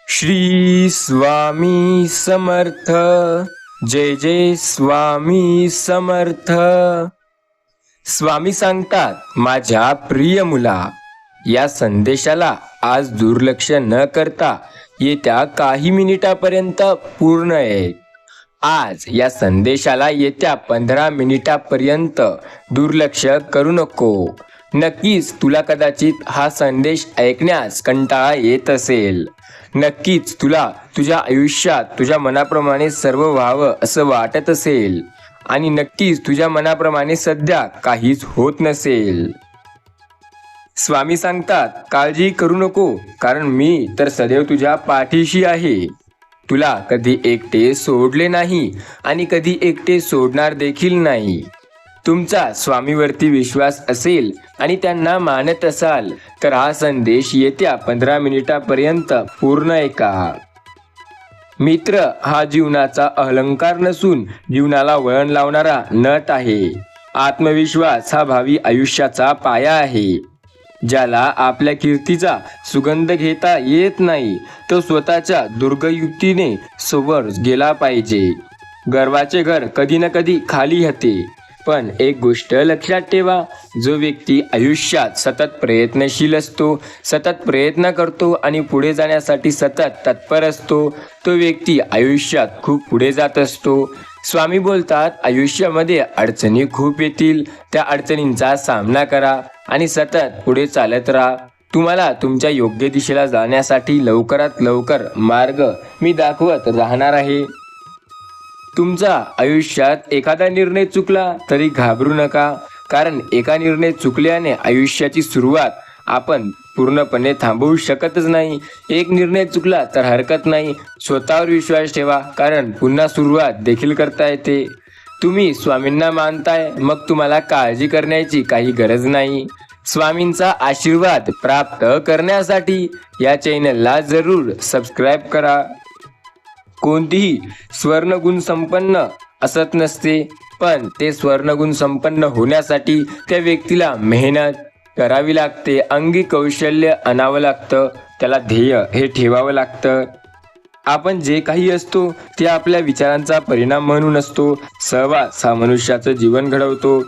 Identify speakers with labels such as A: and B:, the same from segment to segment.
A: श्री स्वामी समर्थ. जय जय स्वामी समर्थ. स्वामी सांगतात, माझ्या प्रिय मुला, या संदेशाला आज दुर्लक्ष न करता येत्या काही मिनिटापर्यंत पूर्ण आहे. आज या संदेशाला येत्या 15 मिनिटापर्यंत दुर्लक्ष करू नको. नक्कीच तुला कदाचित हा संदेश ऐकण्यास कंटाळा येत असेल. नक्कीच तुला तुझ्या आयुष्यात तुझ्या मनाप्रमाणे सर्व व्हावं असं वाटत असेल आणि नक्कीच तुझ्या मनाप्रमाणे सध्या काहीच होत नसेल. स्वामी सांगतात, काळजी करू नको, कारण मी तर सदैव तुझ्या पाठीशी आहे. तुला कधी एकटे सोडले नाही आणि कधी एकटे सोडणार देखील नाही. तुमचा स्वामीवरती विश्वास असेल आणि त्यांना मानत असाल तर हा संदेश येत्या 15 मिनिटापर्यंत पूर्ण ऐका. मित्र हा जीवनाचा अलंकार नसून जीवनाला वळण लावणारा नट आहे. आत्मविश्वास हा भावी आयुष्याचा पाया आहे. ज्याला आपल्या कीर्तीचा सुगंध घेता येत नाही तो स्वतःच्या दुर्गयुक्तीने समोर गेला पाहिजे. गर्वाचे घर कधी ना कधी खाली होते, पण एक गोष्ट लक्षात ठेवा, जो व्यक्ती आयुष्यात सतत प्रयत्नशील असतो, सतत प्रयत्न करतो आणि पुढे जाण्यासाठी सतत तत्पर असतो, तो व्यक्ती आयुष्यात खूप पुढे जात असतो. स्वामी बोलतात, आयुष्यामध्ये अडचणी खूप येतील, त्या अडचणींचा सामना करा आणि सतत पुढे चालत राहा. तुम्हाला तुमच्या योग्य दिशेला जाण्यासाठी लवकरात लवकर मार्ग मी दाखवत राहणार आहे. तुमचा आयुष्यात एखादा निर्णय चुकला तरी घाबरू नका, कारण एका निर्णय चुकल्याने आयुष्याची सुरुवात आपण पूर्णपणे थांबवू शकतच नाही. एक निर्णय चुकला तर हरकत नाही, स्वतःवर विश्वास ठेवा, कारण पुन्हा सुरुवात देखील करता येते. तुम्ही स्वामींना मानताय, मग तुम्हाला काळजी करण्याची काही गरज नाही. स्वामींचा आशीर्वाद प्राप्त करण्यासाठी या चॅनलला जरूर सबस्क्राईब करा. कोणतीही स्वर्णगुण संपन्न असत नसते, पण ते स्वर्णगुण संपन्न होण्यासाठी त्या व्यक्तीला मेहनत करावी लागते, अंगी कौशल्य आणावं लागतं, त्याला ध्येय हे ठेवावं लागतं. आपण जे काही असतो ते आपल्या विचारांचा परिणाम म्हणून असतो. सहवास हा मनुष्याचं जीवन घडवतो.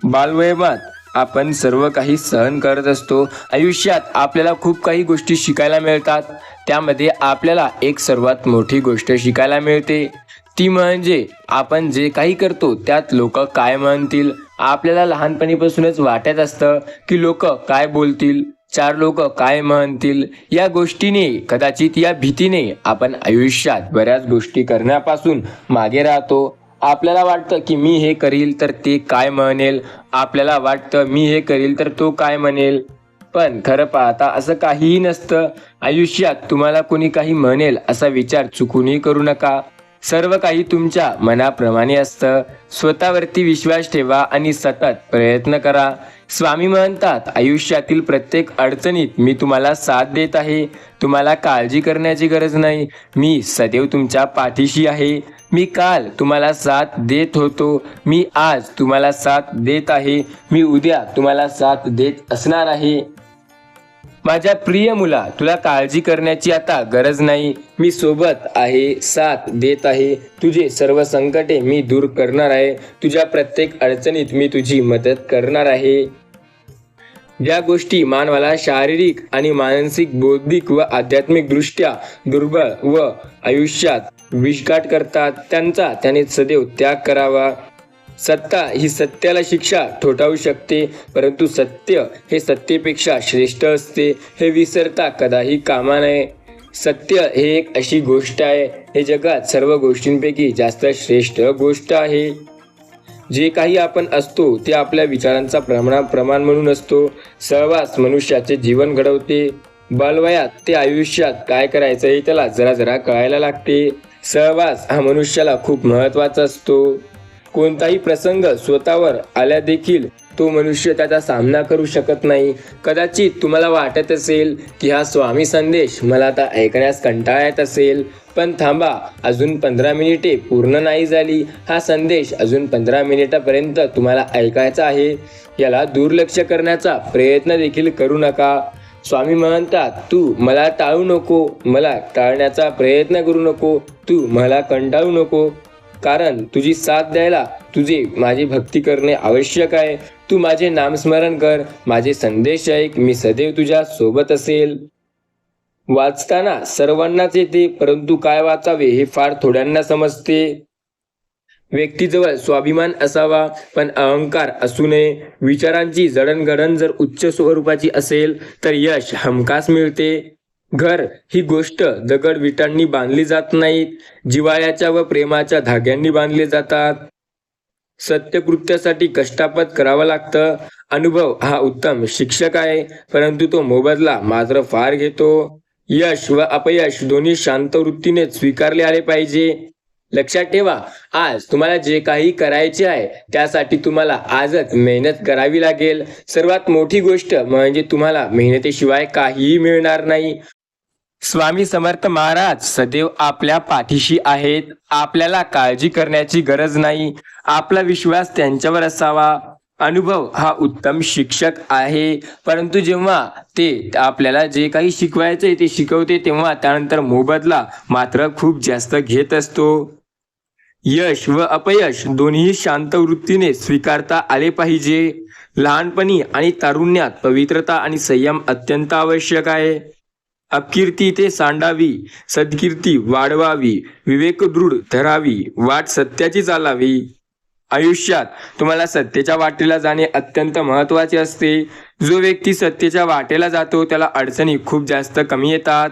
A: बालवयात आपण सर्व काही सहन करत असतो. आयुष्यात आपल्याला खूप काही गोष्टी शिकायला मिळतात. त्यामध्ये आपल्याला एक सर्वात मोठी गोष्ट शिकायला मिळते, ती म्हणजे आपण जे काही करतो त्यात लोक काय म्हणतील. आपल्याला लहानपणीपासूनच वाटत असतं की लोक काय बोलतील, 4 लोक काय म्हणतील. या गोष्टीने, कदाचित या भीतीने आपण आयुष्यात बऱ्याच गोष्टी करण्यापासून मागे राहतो. आपल्याला वाटतं की मी हे करील तर ते काय म्हणेल, आपल्याला वाटतं मी हे करील तर तो काय म्हणेल, पण खरं पाहता असं काहीही नसतं. आयुष्यात तुम्हाला कोणी काही म्हणेल असा विचार चुकूनही करू नका. सर्व काही तुमच्या मनाप्रमाणे असतं. स्वतःवरती विश्वास ठेवा आणि सतत प्रयत्न करा. स्वामी म्हणतात, आयुष्यातील प्रत्येक अडचणीत मी तुम्हाला साथ देत आहे. तुम्हाला काळजी करण्याची गरज नाही, मी सदैव तुमच्या पाठीशी आहे. मी काल तुम्हाला साथ देत होतो, मी आज तुम्हाला साथ देत आहे, मी उद्या तुम्हाला साथ देत असणार आहे. माझ्या प्रिय मुला, तुला काळजी करण्याची आता गरज नाही. मी सोबत आहे, साथ देत आहे. तुझे सर्व संकटे मी दूर करणार आहे. तुझ्या प्रत्येक अडचणीत मी तुझी मदत करणार आहे. ज्या गोष्टी मानवाला शारीरिक आणि मानसिक, बौद्धिक व आध्यात्मिक दृष्ट्या दुर्बळ व आयुष्यात विषगाठ करतात, त्यांचा त्याने सदैव त्याग करावा. सत्ता ही सत्याला शिक्षा ठोठावू शकते, परंतु सत्य हे सत्तेपेक्षा श्रेष्ठ असते, हे विसरता कदाही कामा नये. सत्य हे एक अशी गोष्ट आहे, हे जगात सर्व गोष्टींपैकी जास्त श्रेष्ठ गोष्ट आहे. जे काही आपण असतो ते आपल्या विचारांचा प्रमाण म्हणून असतो. सहवास मनुष्याचे जीवन घडवते. बालवयात ते आयुष्यात काय करायचं हे त्याला जरा जरा कळायला लागते. सहवास हा मनुष्याला खूप महत्त्वाचा असतो. कोणताही प्रसंग स्वतःवर आल्या देखील तो मनुष्य त्याचा सामना करू शकत नाही. कदाचित तुम्हाला वाटत असेल की हा स्वामी संदेश मला आता ऐकण्यास कंटाळा येत असेल, पण थांबा, अजून 15 मिनिटे पूर्ण नाही झाली. हा संदेश अजून 15 मिनिटापर्यंत तुम्हाला ऐकायचा आहे. याला दुर्लक्ष करण्याचा प्रयत्न देखील करू नका. स्वामी म्हणतात, तू मला टाळू नको, मला टाळण्याचा प्रयत्न करू नको, तू मला कंटाळू नको, कारण तुझी साथ द्यायला तुझे माझी भक्ती करणे आवश्यक आहे. तू माझे नामस्मरण कर, माझे संदेश ऐक, मी सदैव तुझ्या सोबत असेल. वाचताना सर्वांनाच येते, परंतु काय वाचावे हे फार थोड्यांना समजते. व्यक्तीजवळ स्वाभिमान असावा, पण अहंकार असू नये. विचारांची जडणघडण जर उच्च स्वरूपाची असेल तर यश हमखास मिळते. घर ही गोष्ट दगड विटांनी बांधली जात नाहीत, जिव्हाळ्याच्या व प्रेमाच्या धाग्यांनी बांधले जातात. सत्यकृत्यासाठी कष्टापद करावं लागतं. अनुभव हा उत्तम शिक्षक आहे, परंतु तो मोबदला मात्र फार घेतो. यश व अपयश दोन्ही शांत वृत्तीने स्वीकारले आले पाहिजे. लक्षात ठेवा, आज तुम्हाला जे काही करायचे आहे त्यासाठी तुम्हाला आजच मेहनत करावी लागेल. सर्वात मोठी गोष्ट म्हणजे तुम्हाला मेहनतीशिवाय काहीही मिळणार नाही. स्वामी समर्थ महाराज सदैव आपल्या पाठीशी आहेत. आपल्याला काळजी करण्याची गरज नाही. आपला विश्वास त्यांच्यावर असावा. अनुभव हा उत्तम शिक्षक आहे, परंतु जेव्हा ते आपल्याला जे काही शिकवायचे ते शिकवते तेव्हा त्यानंतर मोबदला मात्र खूप जास्त घेत असतो. यश व अपयश दोन्ही शांत वृत्तीने स्वीकारता आले पाहिजे. लहानपणी आणि तारुण्यात पवित्रता आणि संयम अत्यंत आवश्यक आहे. अपकीर्ती ते सांडावी, सद्कीर्ती वाढवावी, विवेक दृढ धरावी, वाट सत्याची चालावी. आयुष्यात तुम्हाला सत्तेच्या वाटेला जाणे अत्यंत महत्त्वाचे असते. जो व्यक्ती सत्तेच्या वाटेला जातो त्याला अडचणी खूप जास्त कमी येतात.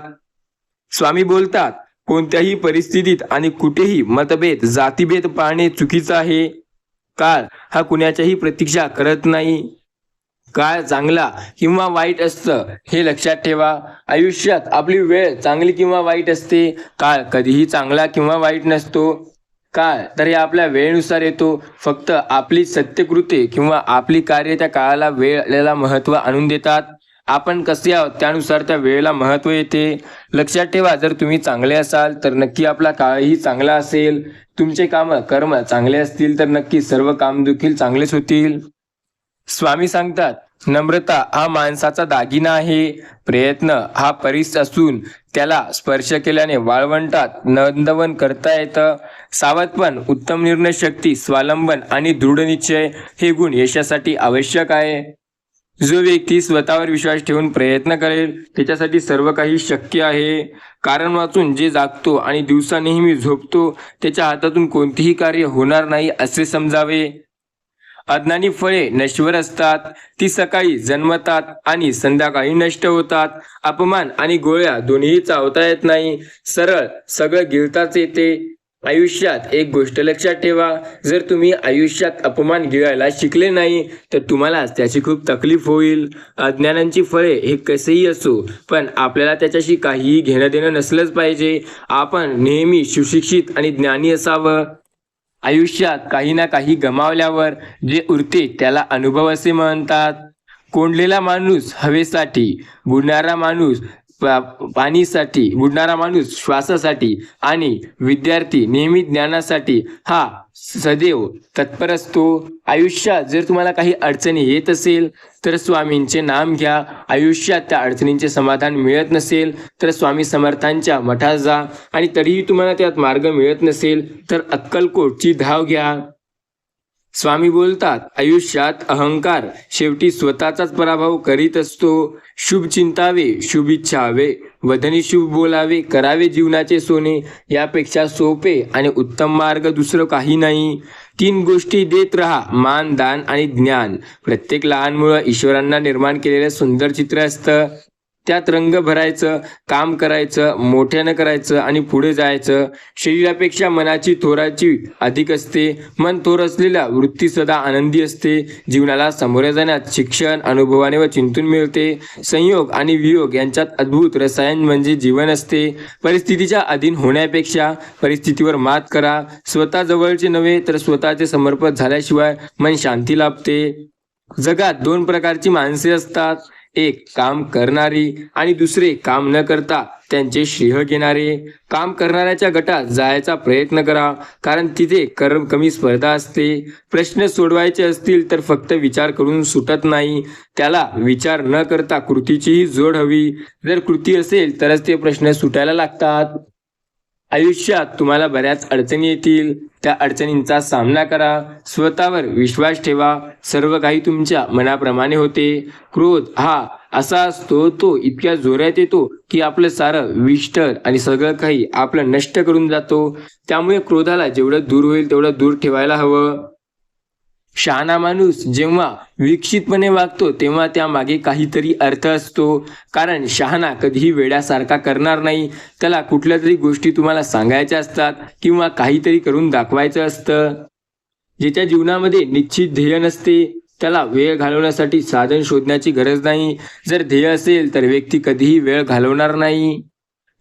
A: स्वामी बोलतात, कोणत्याही परिस्थितीत आणि कुठेही मतभेद जातीभेद पाळणे चुकीचं आहे. काळ हा कुणाच्याही प्रतीक्षा करत नाही. काळ चांगला किंवा वाईट असतं हे लक्षात ठेवा. आयुष्यात आपली वेळ चांगली किंवा वाईट असते. काळ कधीही चांगला किंवा वाईट नसतो. काळ तर हे आपल्या वेळेनुसार येतो. फक्त आपली सत्यकृत्ये किंवा आपली कार्य त्या काळाला वेळेला महत्त्व आणून देतात. आपण कसे आहोत त्यानुसार त्या वेळेला महत्त्व येते. लक्षात ठेवा, जर तुम्ही चांगले असाल तर नक्की आपला काळही चांगला असेल. तुमचे कर्म चांगले असतील तर नक्की सर्व काम देखील चांगलेच होतील. स्वामी सांगतात, नम्रता हा माणसाचा दागिना आहे. प्रयत्न हा परीस असून त्याला स्पर्श केल्याने वाळवंटात नंदवन करता येतं. सावधपण, उत्तम निर्णय शक्ती, स्वावलंबन आणि दृढ निश्चय हे गुण यशासाठी आवश्यक आहे. जो व्यक्ती स्वतःवर विश्वास ठेवून प्रयत्न करेल त्याच्यासाठी सर्व काही शक्य आहे. कारण वाचून जे जागतो आणि दिवसा नेहमी झोपतो त्याच्या हातातून कोणतेही कार्य होणार नाही असे समजावे. अज्ञानी फळे नश्वर असतात. ती सकाळी जन्मतात आणि संध्याकाळी नष्ट होतात. अपमान आणि गोळ्या दोन्ही चावता येत नाही. सरळ सगळं गिळताच येते. आयुष्यात एक गोष्ट लक्षात ठेवा, जर तुम्ही आयुष्यात अपमान गिळायला शिकले नाही तर तुम्हाला त्याची खूप तकलीफ होईल. अज्ञानांची फळे हे कसेही असो, पण आपल्याला त्याच्याशी काहीही घेणं देणं नसलंच पाहिजे. आपण नेहमी सुशिक्षित आणि ज्ञानी असावं. आयुष्यात काही ना काही गमावल्यावर जे उरते त्याला अनुभव असे म्हणतात. कोंडलेला माणूस हवेसाठी, बुडणारा माणूस पाणीसाठी, बुडणारा माणूस श्वासासाठी आणि विद्यार्थी नेहमी ज्ञानासाठी हा सदैव तत्पर असतो. आयुष्यात जर तुम्हाला काही अडचणी येत असेल तर स्वामींचे नाम घ्या. आयुष्यात त्या अडचणींचे समाधान मिळत नसेल तर स्वामी समर्थांच्या मठात जा आणि तरीही तुम्हाला त्यात मार्ग मिळत नसेल तर अक्कलकोटची धाव घ्या. स्वामी बोलतात, आयुष्यात अहंकार शेवटी स्वतःचाच पराभव करीत असतो. शुभ चिंतावे, शुभ इच्छावे, वदनी शुभ बोलावे, करावे जीवनाचे सोने. यापेक्षा सोपे आणि उत्तम मार्ग दुसरं काही नाही. 3 गोष्टी देत राहा, मान, दान आणि ज्ञान. प्रत्येक लहान मुलं ईश्वरांना निर्माण केलेलं सुंदर चित्र असतं. त्यात रंग भरायचं, काम करायचं, मोठ्यानं करायचं आणि पुढे जायचं. शरीरापेक्षा मनाची थोराची अधिक असते. मन थोर असलेल्या वृत्ती सदा आनंदी असते. जीवनाला सामोरे जाण्यात शिक्षण, अनुभवाने व चिंतून मिळते. संयोग आणि वियोग यांच्यात अद्भुत रसायन म्हणजे जीवन असते. परिस्थितीच्या अधीन होण्यापेक्षा परिस्थितीवर मात करा. स्वतः जवळचे नव्हे तर स्वतःचे समर्पण झाल्याशिवाय मन शांती लाभते. जगात 2 प्रकारची माणसे असतात, एक काम करणारी आणि दुसरे काम न करता त्यांचे श्रेय घेणारे. काम करणाऱ्याच्या गटात जायचा प्रयत्न करा, कारण तिथे कमी स्पर्धा असते. प्रश्न सोडवायचे असतील तर फक्त विचार करून सुटत नाही, त्याला विचार न करता कृतीचीही जोड हवी. जर कृती असेल तरच ते प्रश्न सुटायला लागतात. आयुष्यात तुम्हाला बऱ्याच अडचणी येतील, त्या अडचणींचा सामना करा. स्वतःवर विश्वास ठेवा. सर्व काही तुमच्या मनाप्रमाणे होते. क्रोध हा असा असतो, तो इतक्या जोरात येतो की आपलं सारं विष्टर आणि सगळं काही आपलं नष्ट करून जातो. त्यामुळे क्रोधाला जेवढं दूर होईल तेवढं दूर ठेवायला हवं. शहाणा माणूस जेव्हा विकसितपणे वागतो तेव्हा त्यामागे काहीतरी अर्थ असतो, कारण शहाणा कधीही वेड्यासारखा करणार नाही. त्याला कुठल्या तरी गोष्टी तुम्हाला सांगायच्या असतात किंवा काहीतरी करून दाखवायचं असतं. ज्याच्या जीवनामध्ये निश्चित ध्येय नसते त्याला वेळ घालवण्यासाठी साधन शोधण्याची गरज नाही. जर ध्येय असेल तर व्यक्ती कधीही वेळ घालवणार नाही.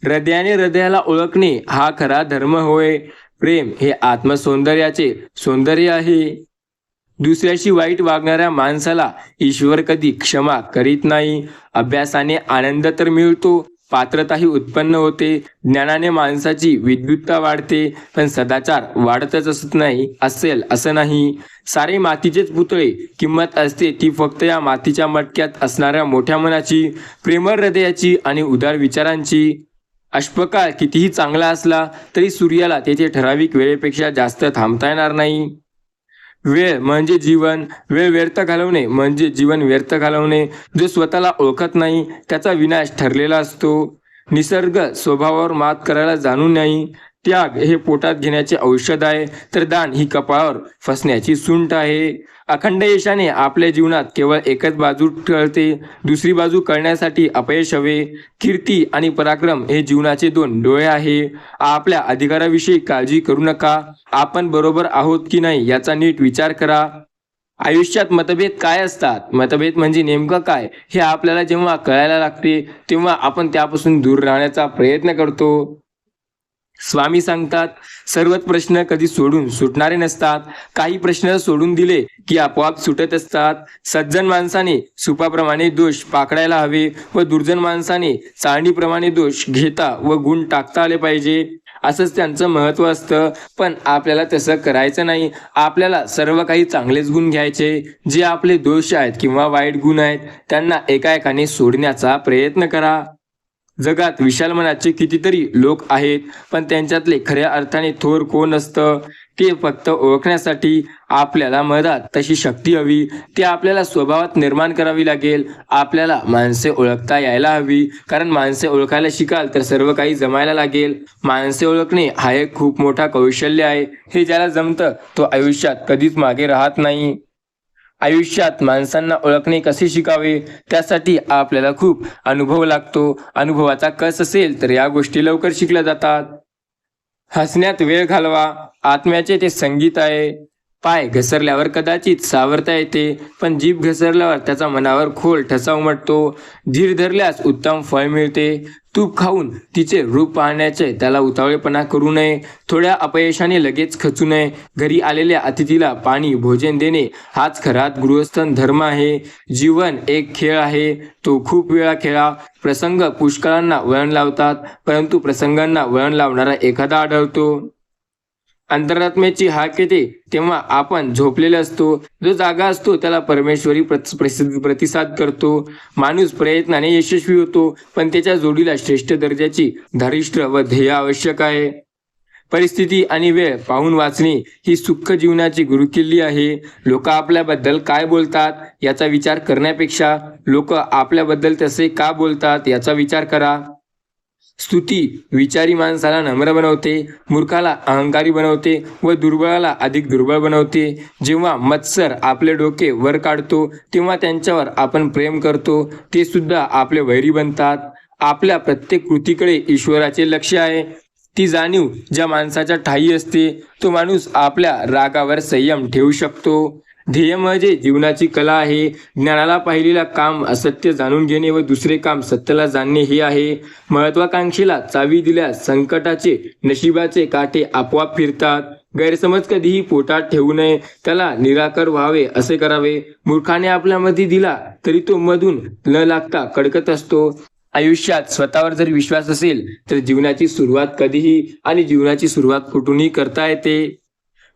A: हृदयाने हृदयाला ओळखणे हा खरा धर्म होय. प्रेम हे आत्मसौंदर्याचे सौंदर्य आहे. दुसऱ्याशी वाईट वागणाऱ्या माणसाला ईश्वर कधी क्षमा करीत नाही. अभ्यासाने आनंद तर मिळतो, पात्रताही उत्पन्न होते. ज्ञानाने माणसाची विद्वत्ता वाढते, पण सदाचार वाढतच असेल असं नाही. सारे मातीचेच पुतळे. किंमत असते ती फक्त या मातीच्या मटक्यात असणाऱ्या मोठ्या मनाची, प्रेमळ हृदयाची आणि उदार विचारांची. अष्टकाळ कितीही चांगला असला तरी सूर्याला त्याचे ठराविक वेळेपेक्षा जास्त थांबता येणार नाही. वेळ म्हणजे जीवन. वेळ व्यर्थ घालवणे म्हणजे जीवन व्यर्थ घालवणे. जो स्वतःला ओळखत नाही त्याचा विनाश ठरलेला असतो. निसर्ग स्वभावावर मात करायला जाणू नाही. त्याग हे पोटात घेण्याचे औषध आहे, तर दान ही कपाळावर फसण्याची सुंठ आहे. अखंड यशाने आपल्या जीवनात केवळ एकच बाजू कळते, दुसरी बाजू कळण्यासाठी अपयश हवे. कीर्ती आणि पराक्रम हे जीवनाचे दोन डोळे आहे. आपल्या अधिकाराविषयी काळजी करू नका. आपण बरोबर आहोत की नाही याचा नीट विचार करा. आयुष्यात मतभेद काय असतात, मतभेद म्हणजे नेमकं काय हे आपल्याला जेव्हा कळायला लागते तेव्हा आपण त्यापासून दूर राहण्याचा प्रयत्न करतो. स्वामी सांगतात, सर्वच प्रश्न कधी सुटणारे नसतात. काही प्रश्न सोडून दिले की आपोआप सुटत असतात. सज्जन माणसाने सुपाप्रमाणे दोष पाकडायला हवे व दुर्जन माणसाने चाळणीप्रमाणे दोष घेता व गुण टाकता आले पाहिजे. असंच त्यांचं महत्त्व असतं. पण आपल्याला तसं करायचं नाही. आपल्याला सर्व काही चांगलेच गुण घ्यायचे. जे आपले दोष आहेत किंवा वाईट गुण आहेत त्यांना एकाएकाने सोडण्याचा प्रयत्न करा. जगात विशाल मनाचे कितीतरी लोक आहेत, पण त्यांच्यातले खऱ्या अर्थाने थोर कोण असतं ते फक्त ओळखण्यासाठी आपल्याला मधात तशी शक्ती हवी. ती आपल्याला स्वभावात निर्माण करावी लागेल. आपल्याला माणसे ओळखता यायला हवी, कारण माणसे ओळखायला शिकाल तर सर्व काही जमायला लागेल. माणसे ओळखणे हा एक खूप मोठा कौशल्य आहे. हे ज्याला जमतं तो आयुष्यात कधीच मागे राहत नाही. आयुष्यात माणसांना ओळखणे कसे शिकावे त्यासाठी आपल्याला खूप अनुभव लागतो. अनुभवाचा कस असेल तर या गोष्टी लवकर शिकल्या जातात. हसण्यात वेळ घालवा. आत्म्याचे ते संगीत आहे. पाय घसरल्यावर कदाचित सावरता येते, पण जीभ घसरल्यावर त्याचा मनावर खोल ठसा उमटतो. धीर धरल्यास उत्तम फळ मिळते. तूप खाऊन तिचे रूप पाहण्याचे त्याला उतावळेपणा करू नये. थोड्या अपयशाने लगेच खचू नये. घरी आलेल्या अतिथीला पाणी भोजन देणे हाच खरा गृहस्थन धर्म आहे. जीवन एक खेळ आहे, तो खूप वेळा खेळा. प्रसंग पुष्कळांना वळण लावतात, परंतु प्रसंगांना वळण लावणारा एखादा आढळतो. अंतरात्म्याची हाक येते तेव्हा आपण झोपलेले असतो. जो जागा असतो त्याला परमेश्वरी प्रतिसाद करतो. माणूस प्रयत्नाने यशस्वी होतो, पण त्याच्या जोडीला श्रेष्ठ दर्जाची धारिष्ट्य व ध्येय आवश्यक आहे. परिस्थिती आणि वेळ पाहून वाचणे ही सुख जीवनाची गुरुकिल्ली आहे. लोक आपल्याबद्दल काय बोलतात याचा विचार करण्यापेक्षा लोक आपल्याबद्दल तसे का बोलतात याचा विचार करा. स्तुती विचारी माणसाला नम्र बनवते, मूर्खाला अहंकारी बनवते व दुर्बळाला अधिक दुर्बळ बनवते. जेव्हा मत्सर आपले डोके वर काढतो तेव्हा त्यांच्यावर आपण प्रेम करतो, ते सुद्धा आपले वैरी बनतात. आपल्या प्रत्येक कृतीकडे ईश्वराचे लक्ष आहे. ती जाणीव ज्या माणसाच्या ठायी असते तो माणूस आपल्या रागावर संयम ठेवू शकतो. ध्येय म्हणजे जीवनाची कला आहे. ज्ञानाला पाहिलेला काम असत्य जाणून घेणे व दुसरे काम सत्यला जाणणे हे आहे. महत्वाकांक्षेला चावी दिल्यास संकटाचे नशिबाचे काटे आपोआप फिरतात. गैरसमज कधीही पोटात ठेवू नये, त्याला निराकर व्हावे असे करावे. मूर्खाने आपल्यामध्ये दिला तरी तो मधून न लागता कडकत असतो. आयुष्यात स्वतःवर जर विश्वास असेल तर जीवनाची सुरुवात कधीही आणि जीवनाची सुरुवात कुठूनही करता येते.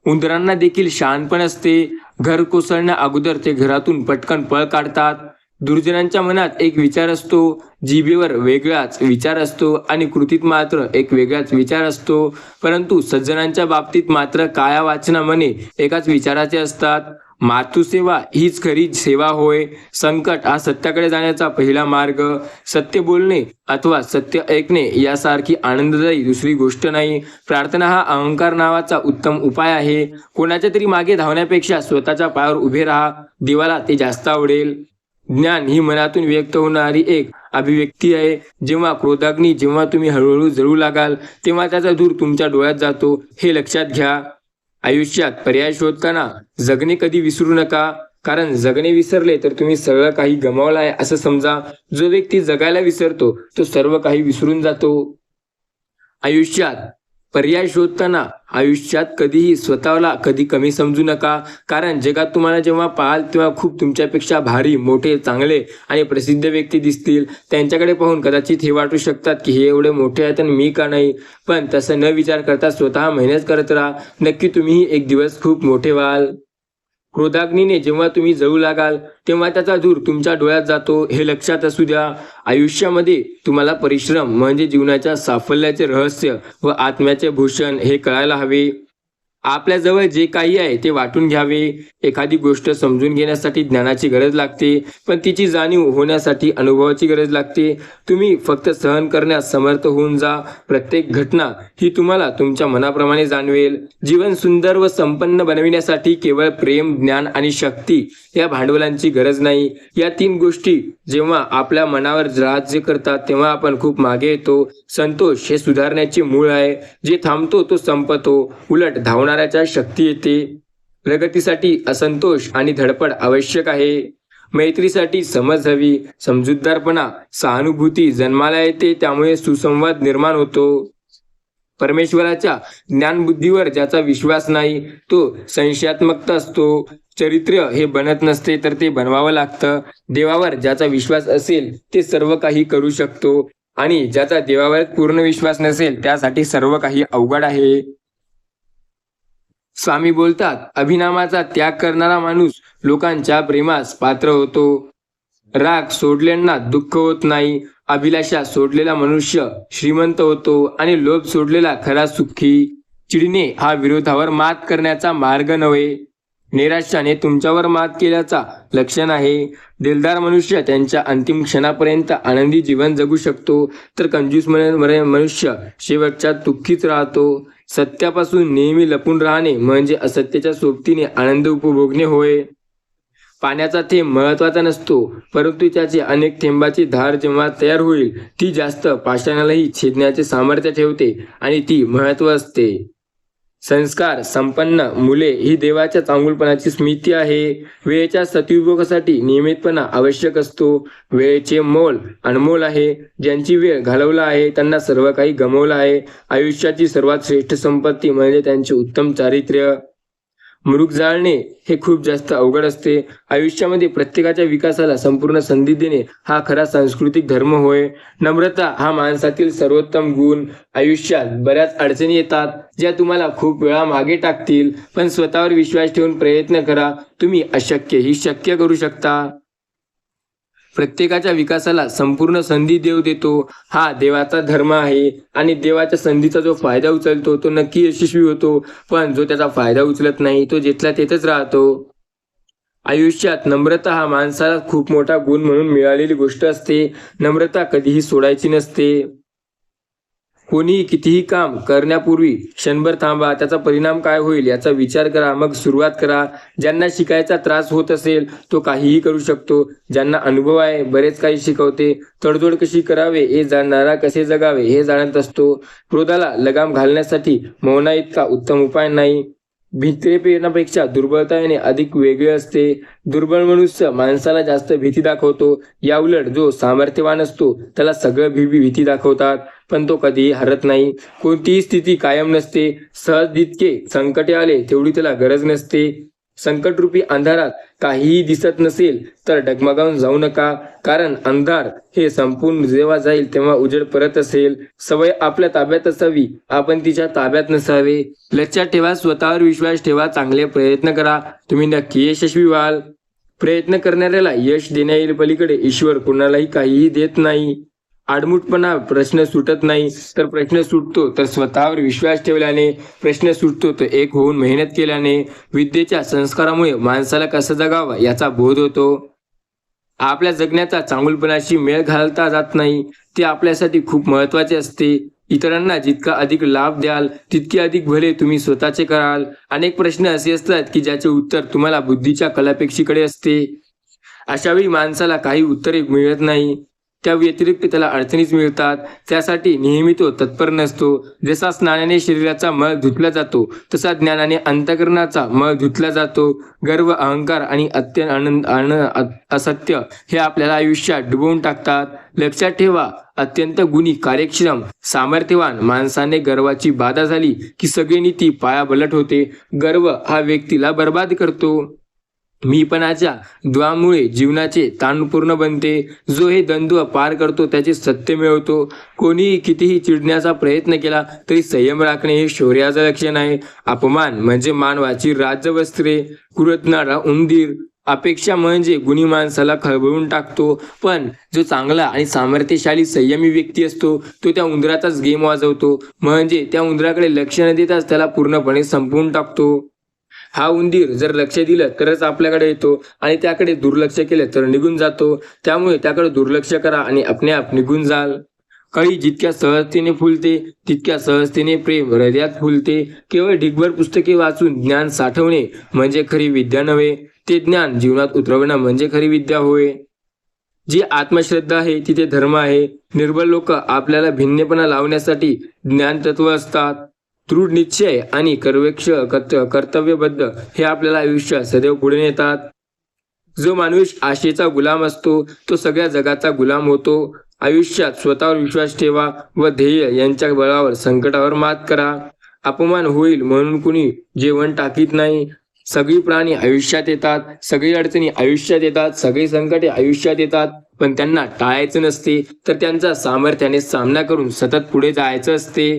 A: उंदरांना देखील शहाणपण असते. घर कोसळण्या अगोदर ते घरातून पटकन पळ काढतात. दुर्जनांच्या मनात एक विचार असतो, जिभेवर वेगळाच विचार असतो आणि कृतीत मात्र एक वेगळाच विचार असतो. परंतु सज्जनांच्या बाबतीत मात्र काया वाचना मने एकाच विचाराचे असतात. मातृसेवा हीच खरी सेवा होय. संकट हा सत्याकडे जाण्याचा पहिला मार्ग. सत्य बोलणे अथवा सत्य ऐकणे यासारखी आनंददायी दुसरी गोष्ट नाही. प्रार्थना हा अहंकार नावाचा उत्तम उपाय आहे. कोणाच्या तरी मागे धावण्यापेक्षा स्वतःच्या पायावर उभे राहा. देवाला ते जास्त आवडेल. ज्ञान ही मनातून व्यक्त होणारी एक अभिव्यक्ती आहे. जेव्हा तुम्ही हळूहळू जळू लागाल तेव्हा त्याचा धूर तुमच्या डोळ्यात जातो, हे लक्षात घ्या. आयुष्यात पर्याय शोधताना जगणे कधी विसरू नका, कारण जगणे विसरले तर तुम्ही सगळं काही गमावलं आहे असं समजा. जो व्यक्ती जगायला विसरतो तो सर्व काही विसरून जातो. आयुष्यात पर्याय शोधताना आयुष्यात कधीही स्वतःला कधी कमी समजू नका, कारण जगात तुम्हाला जेव्हा पाहाल तेव्हा खूप तुमच्यापेक्षा भारी, मोठे, चांगले आणि प्रसिद्ध व्यक्ती दिसतील. त्यांच्याकडे पाहून कदाचित हे वाटू शकतात की हे एवढे मोठे आहेत आणि मी का नाही. पण तसं न विचार करता स्वतः मेहनत करत राहा. नक्की तुम्हीही एक दिवस खूप मोठे व्हाल. क्रोधाग्नीने जेव्हा तुम्ही जळू लागाल तेव्हा त्याचा धूर तुमच्या डोळ्यात जातो, हे लक्षात असू द्या. आयुष्यामध्ये तुम्हाला परिश्रम म्हणजे जीवनाच्या साफल्याचे रहस्य व आत्म्याचे भूषण हे कळायला हवे. आपल्याजवळ जे काही आहे ते वाटून घ्यावे. एखादी गोष्ट समजून घेण्यासाठी ज्ञानाची गरज लागते, पण तिची जाणीव होण्यासाठी अनुभवाची गरज लागते. तुम्ही फक्त सहन करण्यास समर्थ होऊन जा. प्रत्येक घटना ही तुम्हाला तुमच्या मनाप्रमाणे जाणवेल. जीवन सुंदर व संपन्न बनविण्यासाठी केवळ प्रेम, ज्ञान आणि शक्ती या भांडवलांची गरज नाही. या तीन गोष्टी जेव्हा आपल्या मनावर राज्य करतात तेव्हा आपण खूप मागे येतो. संतोष हे सुधारण्याचे मूळ आहे. जे थांबतो तो संपतो, उलट धावणाऱ्याच्या शक्ती येते. प्रगतीसाठी असंतोष आणि धडपड आवश्यक आहे. मैत्रीसाठी समज हवी. समजूतदारपणा, सहानुभूती जन्माला येते, त्यामुळे सुसंवाद निर्माण होतो. परमेश्वराच्या ज्ञानबुद्धीवर ज्याचा विश्वास नाही तो संशयात्मक असतो. चरित्र हे बनत नसते तर ते बनवावं लागतं. देवावर ज्याचा विश्वास असेल ते सर्व काही करू शकतो, आणि ज्याचा देवावर पूर्ण विश्वास नसेल त्यासाठी सर्व काही अवघड आहे. स्वामी बोलतात, अभिनामाचा त्याग करणारा माणूस लोकांच्या प्रेमास पात्र होतो. राग सोडलेला दुःख होत नाही. अभिलाषा सोडलेला मनुष्य श्रीमंत होतो आणि लोभ सोडलेला खरा सुखी. चिडणे हा विरोधावर मात करण्याचा मार्ग नव्हे, निराशाने तुमच्यावर मात केल्याचा लक्षण आहे. दिलदार मनुष्य त्यांच्या अंतिम क्षणापर्यंत आनंदी जीवन जगू शकतो, तर कंजूस मनुष्य शेवटच्या दुःखीच राहतो. सत्यापासून नेहमी लपून राहणे म्हणजे असत्याच्या सोबतीने आनंद उपभोगणे होय. पाण्याचा थेंब महत्वाचा नसतो, परंतु त्याची अनेक थेंबाची धार जेव्हा तयार होईल ती जास्त पाषाणालाही छेदण्याचे सामर्थ्य ठेवते आणि ती महत्व असते. संस्कार संपन्न मुले ही देवाच्या चांगुलपणाची स्मृती आहे. वेळेच्या सदुपयोगासाठी नियमितपणा आवश्यक असतो. वेळेचे मोल अनमोल आहे. ज्यांची वेळ घालवला आहे त्यांना सर्व काही गमावलं आहे. आयुष्याची सर्वात श्रेष्ठ संपत्ती म्हणजे त्यांचे उत्तम चारित्र्य. मृग जाळणे हे खूप जास्त अवघड असते. आयुष्यामध्ये प्रत्येकाच्या विकासाला संपूर्ण संधी देणे हा खरा सांस्कृतिक धर्म होय. नम्रता हा माणसातील सर्वोत्तम गुण. आयुष्यात बऱ्याच अडचणी येतात ज्या तुम्हाला खूप वेळा मागे टाकतील, पण स्वतःवर विश्वास ठेवून प्रयत्न करा. तुम्ही अशक्य ही शक्य करू शकता. प्रत्येकाच्या विकासाला संपूर्ण संधी देव देतो, हा देवाचा धर्म आहे. आणि देवाच्या संधीचा जो फायदा उचलतो तो नक्की यशस्वी होतो, पण जो त्याचा फायदा उचलत नाही तो जिथला तेथेच राहतो. आयुष्यात नम्रता हा माणसाला खूप मोठा गुण म्हणून मिळालेली गोष्ट असते. नम्रता कधीही सोडायची नसते. कोणीही कितीही काम करण्यापूर्वी क्षणभर थांबा. त्याचा परिणाम काय होईल याचा विचार करा, मग सुरुवात करा. ज्यांना शिकायचा त्रास होत असेल तो काहीही करू शकतो. ज्यांना अनुभव आहे बरेच काही शिकवते. तडजोड कशी करावे हे जाणणारा कसे जगावे हे जाणत असतो. क्रोधाला लगाम घालण्यासाठी मौना इतका उत्तम उपाय नाही. भीतीपेक्षा दुर्बलता येणे अधिक वेगळे असते. दुर्बळ मनुष्य माणसाला जास्त भीती दाखवतो. याउलट जो सामर्थ्यवान असतो त्याला सगळं भीती दाखवतात, पण तो कधीही हरत नाही. कोणतीही स्थिती कायम नसते. सहज जितके संकटे आले तेवढी त्याला गरज नसते. संकटरूपी अंधारात काहीही दिसत नसेल तर डगमगावून जाऊ नका, कारण अंधार हे संपूर्ण जेव्हा जाईल तेव्हा उजेड परत असेल. सवय आपल्या ताब्यात असावी, आपण तिच्या ताब्यात नसावे. लक्षात ठेवा, स्वतःवर विश्वास ठेवा, चांगले प्रयत्न करा, तुम्ही नक्की यशस्वी व्हाल. प्रयत्न करणाऱ्याला यश देण्याच्या पलीकडे ईश्वर कुणालाही काहीही देत नाही. आडमुठपणा प्रश्न सुटत नाही तर प्रश्न सुटतो तर स्वतःवर विश्वास ठेवल्याने, प्रश्न सुटतो तर एक होऊन मेहनत केल्याने. विद्येच्या संस्कारामुळे माणसाला कसं जगावं याचा बोध होतो. आपल्या जगण्याचा चांगुलपणाशी मेळ घालता जात नाही, ते आपल्यासाठी खूप महत्त्वाचे असते. इतरांना जितका अधिक लाभ द्याल तितके अधिक भले तुम्ही स्वतःचे कराल. अनेक प्रश्न असे असतात की ज्याचे उत्तर तुम्हाला बुद्धीच्या कलापेक्षीकडे असते. अशावेळी माणसाला काही उत्तरे मिळत नाही, त्या व्यतिरिक्त त्याला अडचणीच मिळतात. त्यासाठी नेहमी तो तत्पर नसतो. जसा स्नानाने शरीराचा मळ धुतला जातो तसा ज्ञानाने अंतःकरणाचा मळ धुतला जातो. गर्व, अहंकार आणि असत्य हे आपल्याला आयुष्यात डुबवून टाकतात. लक्षात ठेवा, अत्यंत गुणी, कार्यक्षम, सामर्थ्यवान माणसाने गर्वाची बाधा झाली की सगळी नीती पायाबलट होते. गर्व हा व्यक्तीला बर्बाद करतो. मीपणाच्या द्वामुळे जीवनाचे ताणपूर्ण बनते. जो हे द्वंद्व पार करतो त्याचे सत्य मिळवतो. कोणीही कितीही चिडण्याचा प्रयत्न केला तरी संयम राखणे हे शौर्याचं लक्षण आहे. अपमान म्हणजे मानवाची राज्यवस्त्रे कुरतणारा उंदीर. अपेक्षा म्हणजे गुणी माणसाला खळबळून टाकतो, पण जो चांगला आणि सामर्थ्यशाली संयमी व्यक्ती असतो तो त्या उंदराचाच गेम वाजवतो, म्हणजे त्या उंदराकडे लक्ष न देताच त्याला पूर्णपणे संपवून टाकतो. हा उंदीर जर लक्ष दिलं तरच आपल्याकडे येतो आणि त्याकडे दुर्लक्ष केलं तर निघून जातो. त्यामुळे त्याकडे दुर्लक्ष करा आणि आपणे आप निघून जाल. कळी जितक्या सहजतेने फुलते तितक्या सहजतेने प्रेम हृदयात फुलते. केवळ ढिगभर पुस्तके वाचून ज्ञान साठवणे म्हणजे खरी विद्या नव्हे, ते ज्ञान जीवनात उतरवणं म्हणजे खरी विद्या होय. जी आत्मश्रद्धा आहे तिथे धर्म आहे. निर्बळ लोक आपल्याला भिन्नपणा लावण्यासाठी ज्ञानतत्व असतात. दृढ निश्चय आणि कर्तव्यबद्ध हे आपल्याला आयुष्यात सदैव पुढे नेतात. जो माणूस आशेचा गुलाम असतो तो सगळ्या जगाचा गुलाम होतो. आयुष्यात स्वतःवर विश्वास ठेवा व ध्येय यांच्या बळावर संकटावर मात करा. अपमान होईल म्हणून कुणी जेवण टाकीत नाही. सगळी प्राणी आयुष्यात येतात, सगळी अडचणी आयुष्यात येतात, सगळी संकटे आयुष्यात येतात, पण त्यांना टाळायचं नसते तर त्यांचा सामर्थ्याने सामना करून सतत पुढे जायचं असते.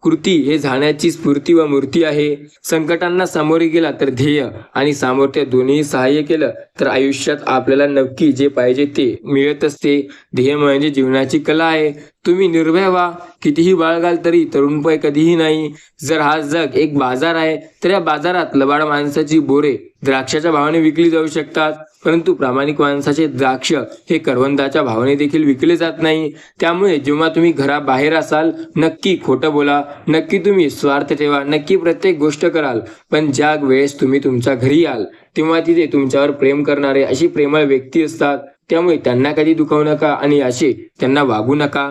A: कृती हे झाण्याची स्फूर्ती व मूर्ती आहे. संकटांना सामोरे गेला तर ध्येय आणि सामर्थ्य दोन्ही सहाय्य केलं तर आयुष्यात आपल्याला नक्की जे पाहिजे ते मिळत असते. ध्येय म्हणजे जीवनाची कला आहे. तुम्ही निर्भय व्हा, कितीही बाळगाल तरी तरुणपण कधीही नाही. जर हा जग एक बाजार आहे तर या बाजारात लबाड माणसाची बोरे द्राक्षाच्या भावाने विकली जाऊ शकतात, परंतु प्रामाणिक माणसाचे द्राक्ष हे करवंदाच्या भावाने देखील विकले जात नाही. त्यामुळे जेव्हा तुम्ही घराबाहेर असाल नक्की खोटं बोला, नक्की तुम्ही स्वार्थ ठेवा, नक्की प्रत्येक गोष्ट कराल, पण ज्या वेळेस तुम्ही तुमच्या घरी याल तेव्हा तिथे तुमच्यावर प्रेम करणारे अशी प्रेमळ व्यक्ती असतात. त्यामुळे त्यांना कधी दुखावू नका आणि असे त्यांना वागू नका.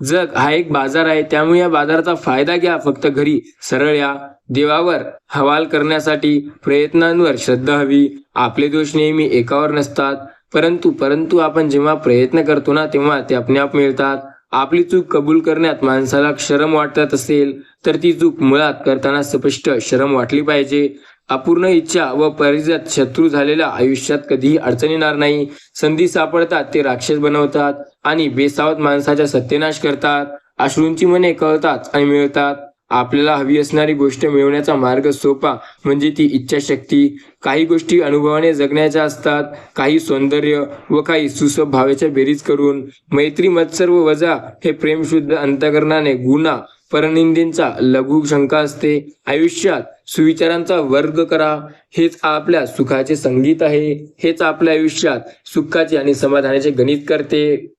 A: जग हा एक बाजार आहे, त्यामुळे या बाजाराचा फायदा घ्या. फक्त घरी सरळ या. देवावर हवाल करण्यासाठी प्रयत्नांवर श्रद्धा हवी. आपले दोष नेहमी एकावर नसतात, परंतु आपण जेव्हा प्रयत्न करतो ना तेव्हा ते आपल्याप मिळतात. आपली चूक कबूल करण्यात माणसाला शरम वाटत असेल तर ती चूक मुळात करताना स्पष्ट शरम वाटली पाहिजे. अपूर्ण इच्छा व परिजत शत्रू झालेल्या आयुष्यात कधीही अडचण येणार नाही. संधी सापडतात ते राक्षस बनवतात आणि बेसावत माणसाचा सत्यानाश करतात. अश्रूंची मने कळतात आणि मिळतात. आपल्याला हवी असणारी गोष्ट मिळवण्याचा मार्ग सोपा म्हणजे ती इच्छाशक्ती. काही गोष्टी अनुभवाने जगण्याच्या असतात, काही सौंदर्य व काही सुस्वभावाच्या बेरीज करून. मैत्री मत्सर व वजा हे प्रेमशुद्ध अंतःकरणाने गुणा परनिंदेचा लघु शंका असते. आयुष्यात सुविचारांचा वर्ग करा, हेच आपल्या सुखाचे संगीत आहे. हेच आपल्या आयुष्यात सुखाचे आणि समाधानाचे गणित करते.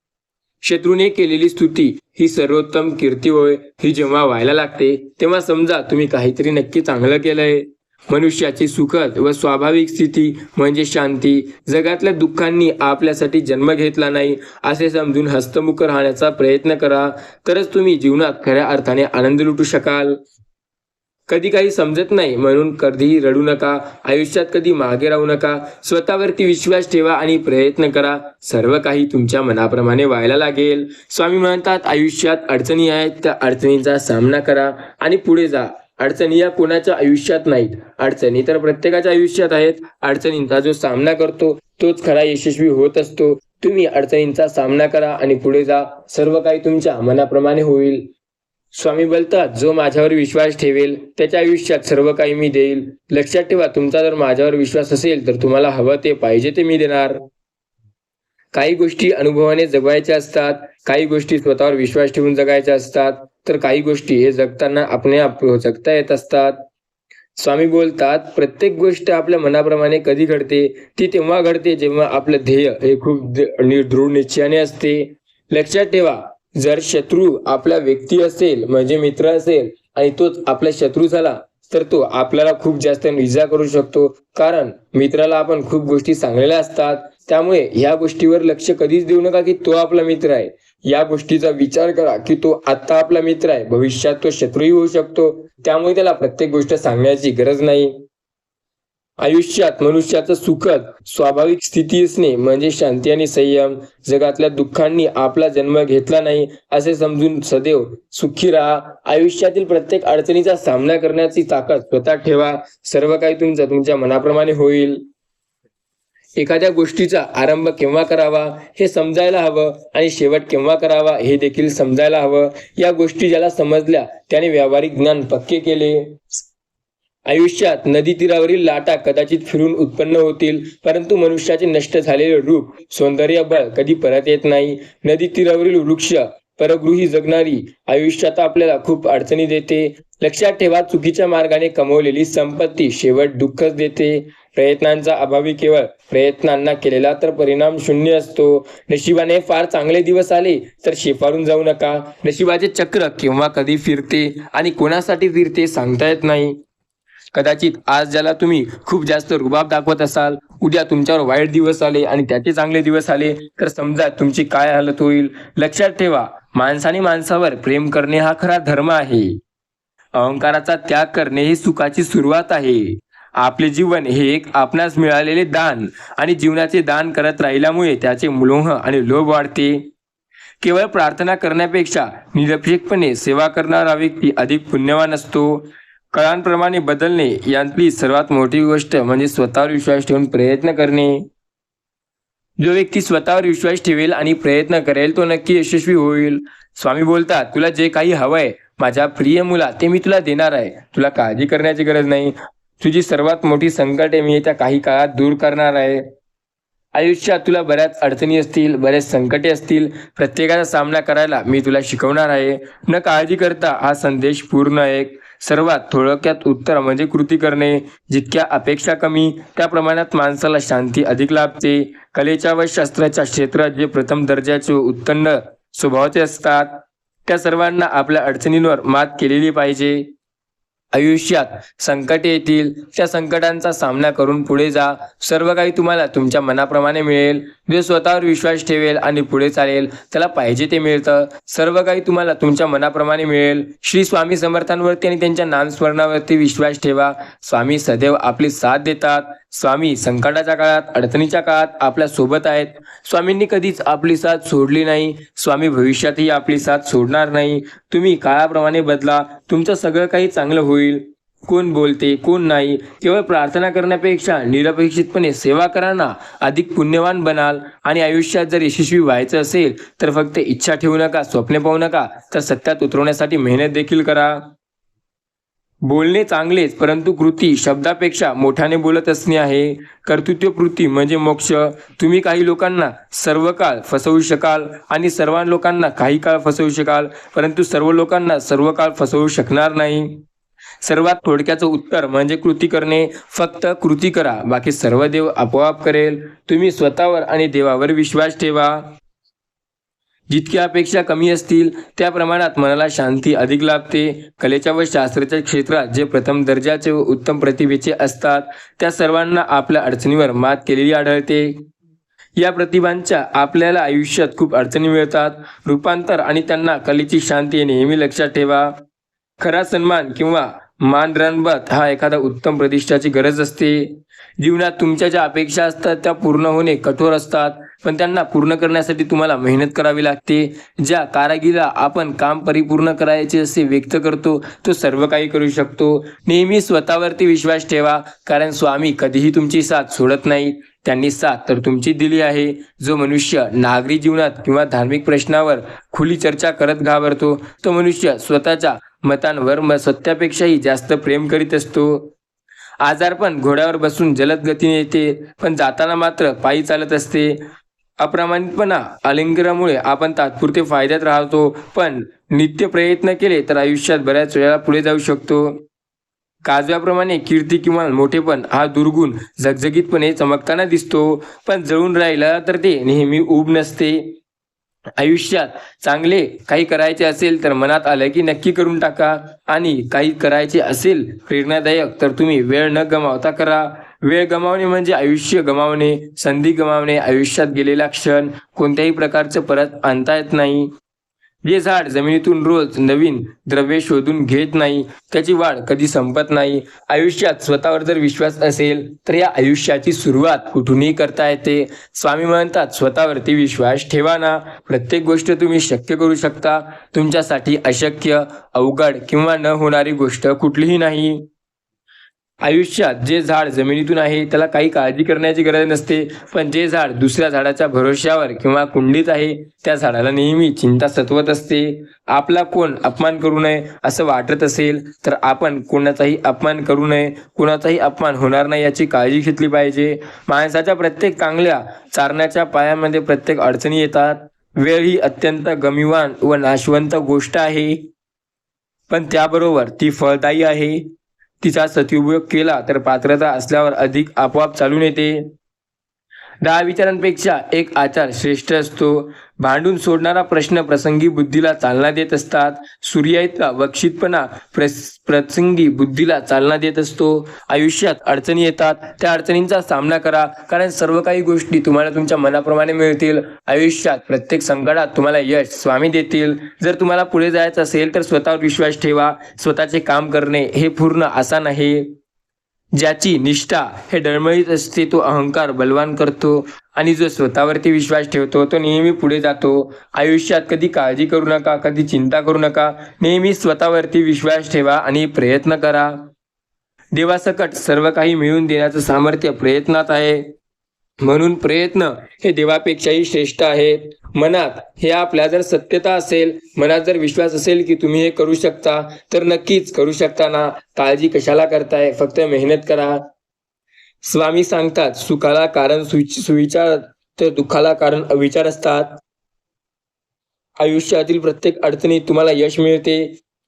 A: शत्रूने केलेली स्तुती ही सर्वोत्तम कीर्ती होय. ही जेव्हा व्हायला लागते तेव्हा समजा तुम्ही काहीतरी नक्की चांगलं केलंय. मनुष्याची सुखद व स्वाभाविक स्थिती म्हणजे शांती. जगातल्या दुःखांनी आपल्यासाठी जन्म घेतला नाही असे समजून हस्तमुख राहण्याचा प्रयत्न करा, तरच तुम्ही जीवनात खऱ्या अर्थाने आनंद लुटू शकाल. कधी काही समजत नाही म्हणून कधीही रडू नका. आयुष्यात कधी मागे राहू नका. स्वतःवरती विश्वास ठेवा आणि प्रयत्न करा. सर्व काही तुमच्या मनाप्रमाणे व्हायला लागेल. स्वामी म्हणतात, आयुष्यात अडचणी आहेत त्या अडचणींचा सामना करा आणि पुढे जा. अडचणी या कोणाच्या आयुष्यात नाहीत, अडचणी तर प्रत्येकाच्या आयुष्यात आहेत. अडचणींचा जो सामना करतो तोच खरा यशस्वी होत असतो. तुम्ही अडचणींचा सामना करा आणि पुढे जा. सर्व काही तुमच्या मनाप्रमाणे होईल. स्वामी बोलतात, जो माझ्यावर विश्वास ठेवेल त्याच्या आयुष्यात सर्व काही मी देईल. लक्षात ठेवा, तुमचा जर माझ्यावर विश्वास असेल तर तुम्हाला हवं ते पाहिजे ते मी देणार. काही गोष्टी अनुभवाने जगवायच्या असतात, काही गोष्टी स्वतःवर विश्वास ठेवून जगायच्या असतात, तर काही गोष्टी हे जगताना आप जगता येत असतात. स्वामी बोलतात, प्रत्येक गोष्ट आपल्या मनाप्रमाणे कधी घडते? ती तेव्हा घडते जेव्हा आपलं ध्येय हे खूप दृढ निश्चयाने असते. लक्षात ठेवा, जर शत्रू आपला व्यक्ती असेल म्हणजे मित्र असेल आणि तोच आपला शत्रू झाला तर तो आपल्याला खूप जास्त इजा करू शकतो. कारण मित्राला आपण खूप गोष्टी सांगलेल्या असतात. त्यामुळे ह्या गोष्टीवर लक्ष कधीच देऊ नका की तो आपला मित्र आहे. या गोष्टीचा विचार करा की तो आता आपला मित्र आहे, भविष्यात तो शत्रूही होऊ शकतो. त्यामुळे त्याला प्रत्येक गोष्ट सांगण्याची गरज नाही. आयुष्यात मनुष्याचं सुखद स्वाभाविक स्थिती असणे म्हणजे शांती आणि संयम. जगातल्या दुःखांनी आपला जन्म घेतला नाही असे समजून सदैव सुखी राहा. आयुष्यातील प्रत्येक अडचणीचा सामना करण्याची ताकद स्वतः ठेवा. सर्व काही तुमच्या मनाप्रमाणे होईल. एखाद्या गोष्टीचा आरंभ केव्हा करावा हे समजायला हवं आणि शेवट केव्हा करावा हे देखील समजायला हवं. या गोष्टी ज्याला समजल्या त्याने व्यावहारिक ज्ञान पक्के केले. आयुष्यात नदी तीरावरील लाटा कदाचित फिरून उत्पन्न होतील, परंतु मनुष्याचे नष्ट झालेले रूप सौंदर्य बळ कधी परत येत नाही. नदी तीरावरील वृक्ष परगृही जगणारी आयुष्यात आपल्याला खूप अडचणी देते. लक्षात ठेवा, चुकीच्या मार्गाने कमवलेली संपत्ती शेवट दुःखच देते. प्रयत्नांचा अभावी केवळ प्रयत्नांना केलेला तर परिणाम शून्य असतो. नशिबाने फार चांगले दिवस आले तर शेफारून जाऊ नका. नशिबाचे चक्र केव्हा कधी फिरते आणि कोणासाठी फिरते सांगता येत नाही. कदाचित आज ज्याला तुम्ही खूप जास्त रुबाब दाखवत असाल, उद्या तुमच्यावर वाईट दिवस आले आणि त्याचे चांगले दिवस आले तर समजा तुमची काय हालत होईल. लक्षात ठेवा, माणसाने माणसावर प्रेम करणे हा खरा धर्म आहे. अहंकाराचा त्याग करणे ही सुखाची सुरुवात आहे. आपले जीवन हे एक आपणास मिळालेले दान आणि जीवनाचे दान करत राहिल्यामुळे त्याचे मोह आणि लोभ वाढते. केवळ प्रार्थना करण्यापेक्षा निरपेक्षपणे सेवा करणारा व्यक्ती अधिक पुण्यवान असतो. काळांप्रमाणे बदलणे यातली सर्वात मोठी गोष्ट म्हणजे स्वतःवर विश्वास ठेवून प्रयत्न करणे. जो व्यक्ती स्वतःवर विश्वास ठेवेल आणि प्रयत्न करेल तो नक्की यशस्वी होईल. स्वामी बोलतात, तुला जे काही हवंय माझ्या प्रिय मुला ते मी तुला देणार आहे. तुला काळजी करण्याची गरज नाही. तुझी सर्वात मोठी संकटे मी येत्या काही काळात दूर करणार आहे. आयुष्यात तुला बऱ्याच अडचणी असतील, बरेच संकटे असतील. प्रत्येकाचा सामना करायला मी तुला शिकवणार आहे. न काळजी करता हा संदेश पूर्ण ऐक. सर्वात थोडक्यात उत्तर म्हणजे कृती करणे. जितक्या अपेक्षा कमी त्या प्रमाणात माणसाला शांती अधिक लाभते. कलेच्या व शास्त्राच्या क्षेत्रात जे प्रथम दर्जाचे उत्तम स्वभावाचे असतात त्या सर्वांना आपल्या अडचणींवर मात केलेली पाहिजे. आयुष्यात संकटे येतील, त्या संकटांचा सामना करून पुढे जा. सर्व काही तुम्हाला तुमच्या मनाप्रमाणे मिळेल. जो स्वतःवर विश्वास ठेवेल आणि पुढे चालेल त्याला पाहिजे ते मिळतं. सर्व काही तुम्हाला तुमच्या मनाप्रमाणे मिळेल. श्री स्वामी समर्थांवरती आणि त्यांच्या नामस्मरणावरती विश्वास ठेवा. स्वामी सदैव आपली साथ देतात. स्वामी संकटाच्या काळात, अडचणीच्या काळात आपल्या सोबत आहेत. स्वामींनी कधीच आपली साथ सोडली नाही. स्वामी भविष्यातही आपली साथ सोडणार नाही. तुम्ही काळाप्रमाणे बदला, तुमचं सगळं काही चांगलं होईल. कोण बोलते कोण नाही, केवळ प्रार्थना करण्यापेक्षा निरपेक्षितपणे सेवा करा ना, अधिक पुण्यवान बनाल. आणि आयुष्यात जर यशस्वी व्हायचं असेल तर फक्त इच्छा ठेवू नका, स्वप्ने पाहू नका, तर सत्यात उतरवण्यासाठी मेहनत देखील करा. बोलणे चांगलेच, परंतु कृती शब्दापेक्षा मोठ्याने बोलत असणे आहे. कर्तृत्व कृती म्हणजे मोक्ष. तुम्ही काही लोकांना सर्व काळ फसवू शकाल आणि सर्व लोकांना काही काळ फसवू शकाल, परंतु सर्व लोकांना सर्व काळ फसवू शकणार नाही. सर्वात थोडक्याचं उत्तर म्हणजे कृती करणे. फक्त कृती करा, बाकी सर्व देव आपोआप करेल. तुम्ही स्वतःवर आणि देवावर विश्वास ठेवा. जितक्या अपेक्षा कमी असतील त्या प्रमाणात मनाला शांती अधिक लाभते. कलेच्या व शास्त्राच्या क्षेत्रात जे प्रथम दर्जाचे व उत्तम प्रतिभेचे असतात त्या सर्वांना आपल्या अडचणीवर मात केलेली आढळते. या प्रतिभांच्या आपल्याला आयुष्यात खूप अडचणी मिळतात. रूपांतर आणि त्यांना कलेची शांती नेहमी लक्षात ठेवा. खरा सन्मान किंवा मान रणबत हा एखादा उत्तम प्रतिष्ठाची गरज असते. जीवनात तुमच्या ज्या अपेक्षा असतात त्या पूर्ण होणे कठोर असतात, पण त्यांना पूर्ण करण्यासाठी तुम्हाला मेहनत करावी लागते. ज्या कारागिराला आपण काम परिपूर्ण करायचे असे व्यक्त करतो, तो सर्व काही करू शकतो. नेहमी स्वतःवरती विश्वास ठेवा, कारण स्वामी कधीही तुमची साथ सोडत नाहीत. त्यांनी साथ तर तुमची दिली आहे. जो मनुष्य नागरी जीवनात किंवा धार्मिक प्रश्नावर खुली चर्चा करत घाबरतो, तो मनुष्य स्वतःच्या मतांवर सत्यापेक्षाही जास्त प्रेम करीत असतो. आजारपण घोड्यावर बसून जलद गतीने येते, पण जाताना मात्र पायी चालत असते. अप्रामाणिकपणा आलिंगनामुळे आपण तात्पुरते फायद्यात राहतो, पण नित्य प्रयत्न केले तर आयुष्यात बऱ्याच वेळा पुढे जाऊ शकतो. काजव्याप्रमाणे कीर्ती किंवा मोठेपण हा दुर्गुण झगझगीतपणे चमकताना दिसतो, पण जळून राहिला तर ते नेहमी उब नसते. आयुष्यात चांगले काही करायचे असेल तर मनात आलं की नक्की करून टाका, आणि काही करायचे असेल प्रेरणादायक तर तुम्ही वेळ न गमावता करा. वेळ गमावणे म्हणजे आयुष्य गमावणे. संधी गमावणे, आयुष्यात गेलेला क्षण कोणत्याही प्रकारचं परत आणता येत नाही. जे झाड जमिनीतून रोज नवीन द्रव्य शोधून घेत नाही, त्याची वाढ कधी संपत नाही. आयुष्यात स्वतःवर जर विश्वास असेल तर या आयुष्याची सुरुवात कुठूनही करता येते. स्वामी म्हणतात, स्वतःवरती विश्वास ठेवा ना. प्रत्येक गोष्ट तुम्ही शक्य करू शकता. तुमच्यासाठी अशक्य, अवघड किंवा न होणारी गोष्ट कुठलीही नाही. आयुष्यात जे झाड जमिनीतून आहे त्याला काही काळजी करण्याची गरज नसते, पण जे झाड दुसऱ्या झाडाच्या भरोश्यावर किंवा कुंडीत आहे त्या झाडाला नेहमी चिंता सतवत असते. आपला कोण अपमान करू नये असं वाटत असेल तर आपण कोणाचाही अपमान करू नये. कोणाचाही अपमान होणार नाही याची काळजी घेतली पाहिजे. माणसाच्या प्रत्येक चांगल्या चारण्याच्या पायामध्ये प्रत्येक अडचणी येतात. वेळ ही अत्यंत गमिवान व नाशवंत गोष्ट आहे, पण त्याबरोबर ती फळदायी आहे. तिचा सदुपयोग केला तर पात्रता असल्यावर अधिक आपोआप चालून येते. 10 विचारांपेक्षा एक आचार श्रेष्ठ असतो. भांडून सोडणारा प्रश्न प्रसंगी बुद्धीला चालना देत असतात. सूर्याइतका वक्षितपणा प्रसंगी बुद्धीला चालना देत असतो. आयुष्यात अडचणी येतात, त्या अडचणींचा सामना करा, कारण सर्व काही गोष्टी तुम्हाला तुमच्या मनाप्रमाणे मिळतील. आयुष्यात प्रत्येक संकटात तुम्हाला यश स्वामी देतील. जर तुम्हाला पुढे जायचं असेल तर स्वतःवर विश्वास ठेवा. स्वतःचे काम करणे हे पूर्ण आसान आहे. ज्याची निष्ठा हे डळमळीत असते तो अहंकार बलवान करतो, आणि जो स्वतःवरती विश्वास ठेवतो तो नेहमी पुढे जातो. आयुष्यात कधी काळजी करू नका, कधी चिंता करू नका. नेहमी स्वतःवरती विश्वास ठेवा आणि प्रयत्न करा. देवासकट सर्व काही मिळवून देण्याचं सामर्थ्य प्रयत्नात आहे, म्हणून प्रयत्न हे देवापेक्षाही श्रेष्ठ आहेत. मनात हे आपल्या जर सत्यता असेल, मनात जर विश्वास असेल की तुम्ही हे करू शकता, तर नक्कीच करू शकता ना. काळजी कशाला करताय, फक्त मेहनत करा. स्वामी सांगतात, सुखाला कारण सुविचार तर दुःखाला कारण अविचार असतात. आयुष्यातील प्रत्येक अडचणीत तुम्हाला यश मिळते.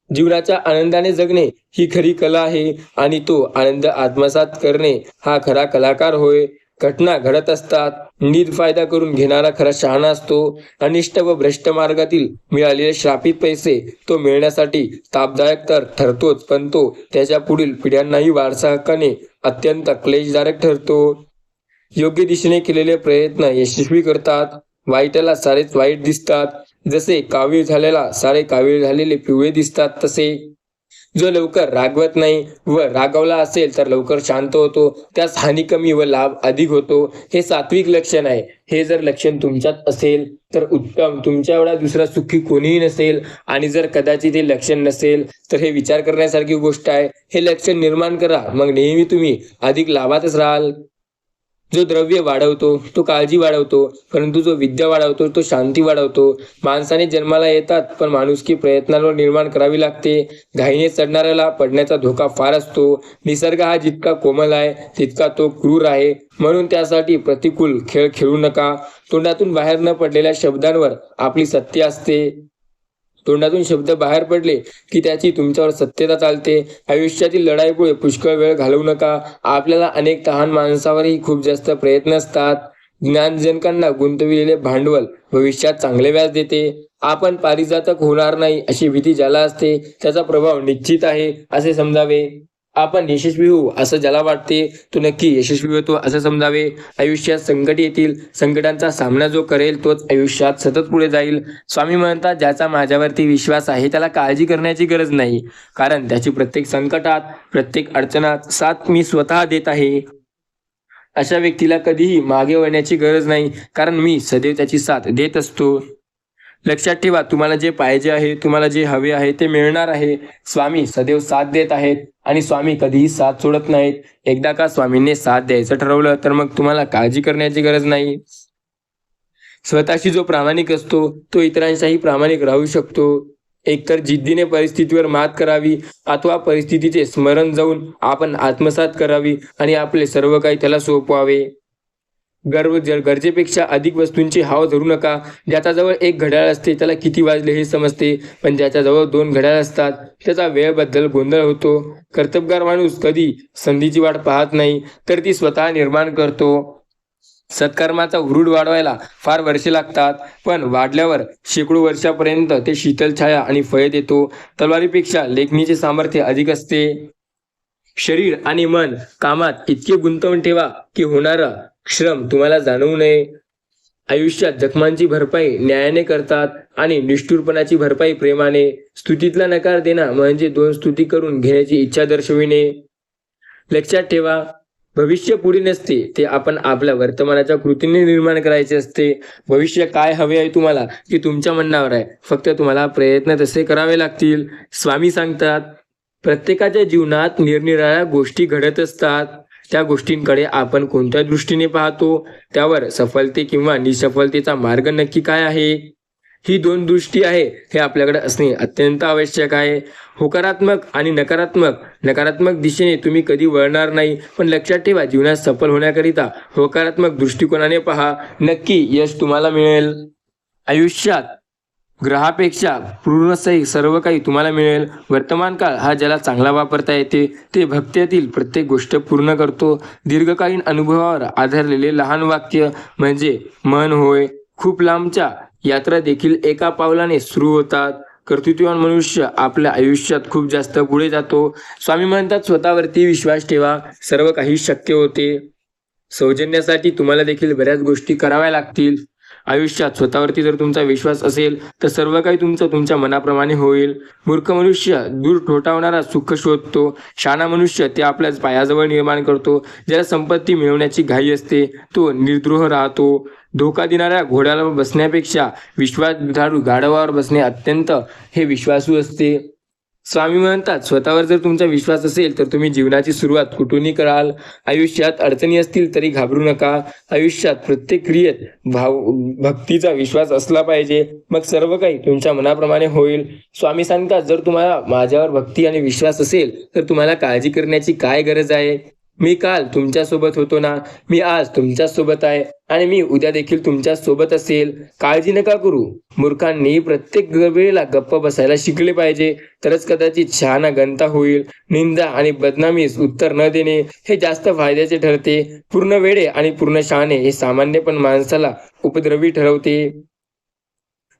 A: जीवनाच्या आनंदाने जगणे ही खरी कला आहे, आणि तो आनंद आत्मसात करणे हा खरा कलाकार होय. घटना घडत असतात, नीट फायदा करून घेणारा खरा शहाणा असतो. अनिष्ट व भ्रष्ट मार्गातील मिळालेले श्रापित पैसे तो मिळण्यासाठी तापदायक तर ठरतोच, पण तो त्याच्या पुढील पिढ्यांनाही वारसा हक्काने अत्यंत क्लेशदायक ठरतो. योग्य दिशेने केलेले प्रयत्न यशस्वी करतात. वाईटाला सारेच वाईट दिसतात. जसे कावीळ झालेला सारे कावीळ झालेले पिवळे दिसतात, तसे जो लवकर रागवत नाही व रागवला असेल तर लवकर शांत होतो, त्यास हानी कमी व लाभ अधिक होतो. हे सात्विक लक्षण आहे. हे जर लक्षण तुमच्यात असेल तर उत्तम. तुमच्या एवढा दुसरा सुखी कोणीही नसेल, आणि जर कदाचित हे लक्षण नसेल तर हे विचार करण्यासारखी गोष्ट आहे. हे लक्षण निर्माण करा, मग नेहमी तुम्ही अधिक लाभातच राहाल. जो द्रव्य वाढवतो तो काळजी वाढवतो, परंतु जो विद्या वाढवतो तो शांती वाढवतो. माणसाने जन्माला येतात, पण माणुसकी प्रयत्नांवर निर्माण करावी लागते. घाईने चढणाऱ्याला पडण्याचा धोका फार असतो. निसर्ग हा जितका कोमल आहे तितका तो क्रूर आहे, म्हणून त्यासाठी प्रतिकूल खेळ खेळू नका. तोंडातून बाहेर न पडलेल्या शब्दांवर आपली सत्य असते. तोंडातून शब्द बाहेर पडले की त्याची तुमच्यावर सत्यता चालते. आयुष्यातील लढाईपुढे पुष्कळ वेळ घालवू नका. आपल्याला अनेक तहान माणसावरही खूप जास्त प्रयत्न असतात. ज्ञानजनकांना गुंतविलेले भांडवल भविष्यात चांगले व्याज देते. आपण पारिजातक होणार नाही अशी भीती ज्याला असते त्याचा प्रभाव निश्चित आहे असे समजावे. आपण यशस्वी होऊ असं ज्याला वाटते तो नक्की यशस्वी होतो असं समजावे. आयुष्यात संकट येतील, संकटांचा सामना जो करेल तोच आयुष्यात सतत पुढे जाईल. स्वामी म्हणतात, ज्याचा माझ्यावरती विश्वास आहे त्याला काळजी करण्याची गरज नाही, कारण त्याची प्रत्येक संकटात, प्रत्येक अडचणात साथ मी स्वतः देत आहे. अशा व्यक्तीला कधीही मागे वळण्याची गरज नाही, कारण मी सदैव त्याची साथ देत असतो. लक्षात ठेवा, तुम्हाला जे पाहिजे आहे, तुम्हाला जे हवे आहे ते मिळणार आहे. स्वामी सदैव साथ देत आहेत आणि स्वामी कधीही साथ सोडत नाहीत. एकदा का स्वामींनी साथ द्यायचं ठरवलं तर मग तुम्हाला काळजी करण्याची गरज नाही. स्वतःशी जो प्रामाणिक असतो तो इतरांशाही प्रामाणिक राहू शकतो. एकतर जिद्दीने परिस्थितीवर मात करावी अथवा परिस्थितीचे स्मरण जाऊन आपण आत्मसात करावी आणि आपले सर्व काही त्याला सोपवावे. गरजेपेक्षा अधिक वस्तूंची हाव धरू नका. ज्याच्याजवळ एक घड्याळ असते त्याला किती वाजले हे समजते, पण ज्याच्याजवळ 2 घड्याळ असतात त्याचा वेळेबद्दल गोंधळ होतो. कर्तबगार माणूस कधी संधीची वाट पाहत नाही, तर ती स्वतः निर्माण करतो. सत्कर्माचा उरूड वाढवायला फार वर्षे लागतात, पण वाढल्यावर शेकडो वर्षापर्यंत ते शीतल छाया आणि फळे देतो. तलवारीपेक्षा लेखणीचे सामर्थ्य अधिक असते. शरीर आणि मन कामात इतके गुंतवून ठेवा की होणारा श्रम तुम्हाला जाणवू नये. आयुष्यात जखमांची भरपाई न्यायाने करतात आणि निष्ठुरपणाची भरपाई प्रेमाने. स्तुतीतला नकार देणं म्हणजे 2 स्तुती करून घेण्याची इच्छा दर्शविणे. लक्षात ठेवा, भविष्य पुढे नसते, ते आपण आपल्या वर्तमानाच्या कृतीने निर्माण करायचे असते. भविष्य काय हवे आहे तुम्हाला की तुमच्या मनावर आहे, फक्त तुम्हाला प्रयत्न तसे करावे लागतील. स्वामी सांगतात, प्रत्येकाच्या जीवनात निरनिराळ्या गोष्टी घडत असतात. त्या गोष्टींकडे आपण कोणत्या दृष्टीने पाहतो त्यावर सफलते किंवा निसफलतेचा मार्ग नक्की काय आहे. ही 2 दृष्टी आहे हे आपल्याकडे असणे अत्यंत आवश्यक आहे. होकारात्मक आणि नकारात्मक दिशेने तुम्ही कधी वळणार नाही, पण लक्षात ठेवा, जीवनात सफल होण्याकरिता होकारात्मक दृष्टिकोनाने पहा, नक्की यश तुम्हाला मिळेल. आयुष्यात ग्रहापेक्षा पूर्णसही सर्व काही तुम्हाला मिळेल. वर्तमान काळ हा ज्याला चांगला वापरता येते ते भक्त्यातील प्रत्येक गोष्ट पूर्ण करतो. दीर्घकालीन अनुभवावर आधारलेले लहान वाक्य म्हणजे मन होय. खूप लांबच्या यात्रा देखील एका पावलाने सुरू होतात. कर्तृत्ववान मनुष्य आपल्या आयुष्यात खूप जास्त पुढे जातो. स्वामी म्हणतात, स्वतःवरती विश्वास ठेवा, सर्व काही शक्य होते. सौजन्यासाठी तुम्हाला देखील बऱ्याच गोष्टी कराव्या लागतील. आयुष्यात स्वतःवरती जर तुमचा विश्वास असेल तर सर्व काही तुमच्या मनाप्रमाणे होईल. मूर्ख मनुष्य दूर ठोठावणारा सुख शोधतो, शहाणा मनुष्य ते आपल्याच पायाजवळ निर्माण करतो. ज्याला संपत्ती मिळवण्याची घाई असते तो निर्द्रोह राहतो. धोका देणाऱ्या घोड्याला बसण्यापेक्षा विश्वासार्ह गाढवावर बसणे अत्यंत हे विश्वासू असते. स्वामी म्हणतात, स्वतःवर जर तुमचा विश्वास असेल तर तुम्ही जीवनाची सुरुवात कुठूनही कराल. आयुष्यात अडचणी असतील तरी घाबरू नका. आयुष्यात प्रत्येक क्रियेत भक्तीचा विश्वास असला पाहिजे, मग सर्व काही तुमच्या मनाप्रमाणे होईल. स्वामी सांगतात, जर तुम्हाला माझ्यावर भक्ती आणि विश्वास असेल तर तुम्हाला काळजी करण्याची काय गरज आहे. मी काल तुमच्या सोबत होतो ना, मी आज तुमच्या सोबत आहे आणि मी उद्या देखील तुमच्या सोबत असेल. काळजी नका करू. मूर्खांनी प्रत्येक वेळेला गप्प बसायला शिकले पाहिजे, तरच कदाचित शहाणा गंता होईल. निंदा आणि बदनामीस उत्तर न देणे हे जास्त फायद्याचे ठरते. पूर्ण वेडे आणि पूर्ण शहाणे हे सामान्यपण माणसाला उपद्रवी ठरवते.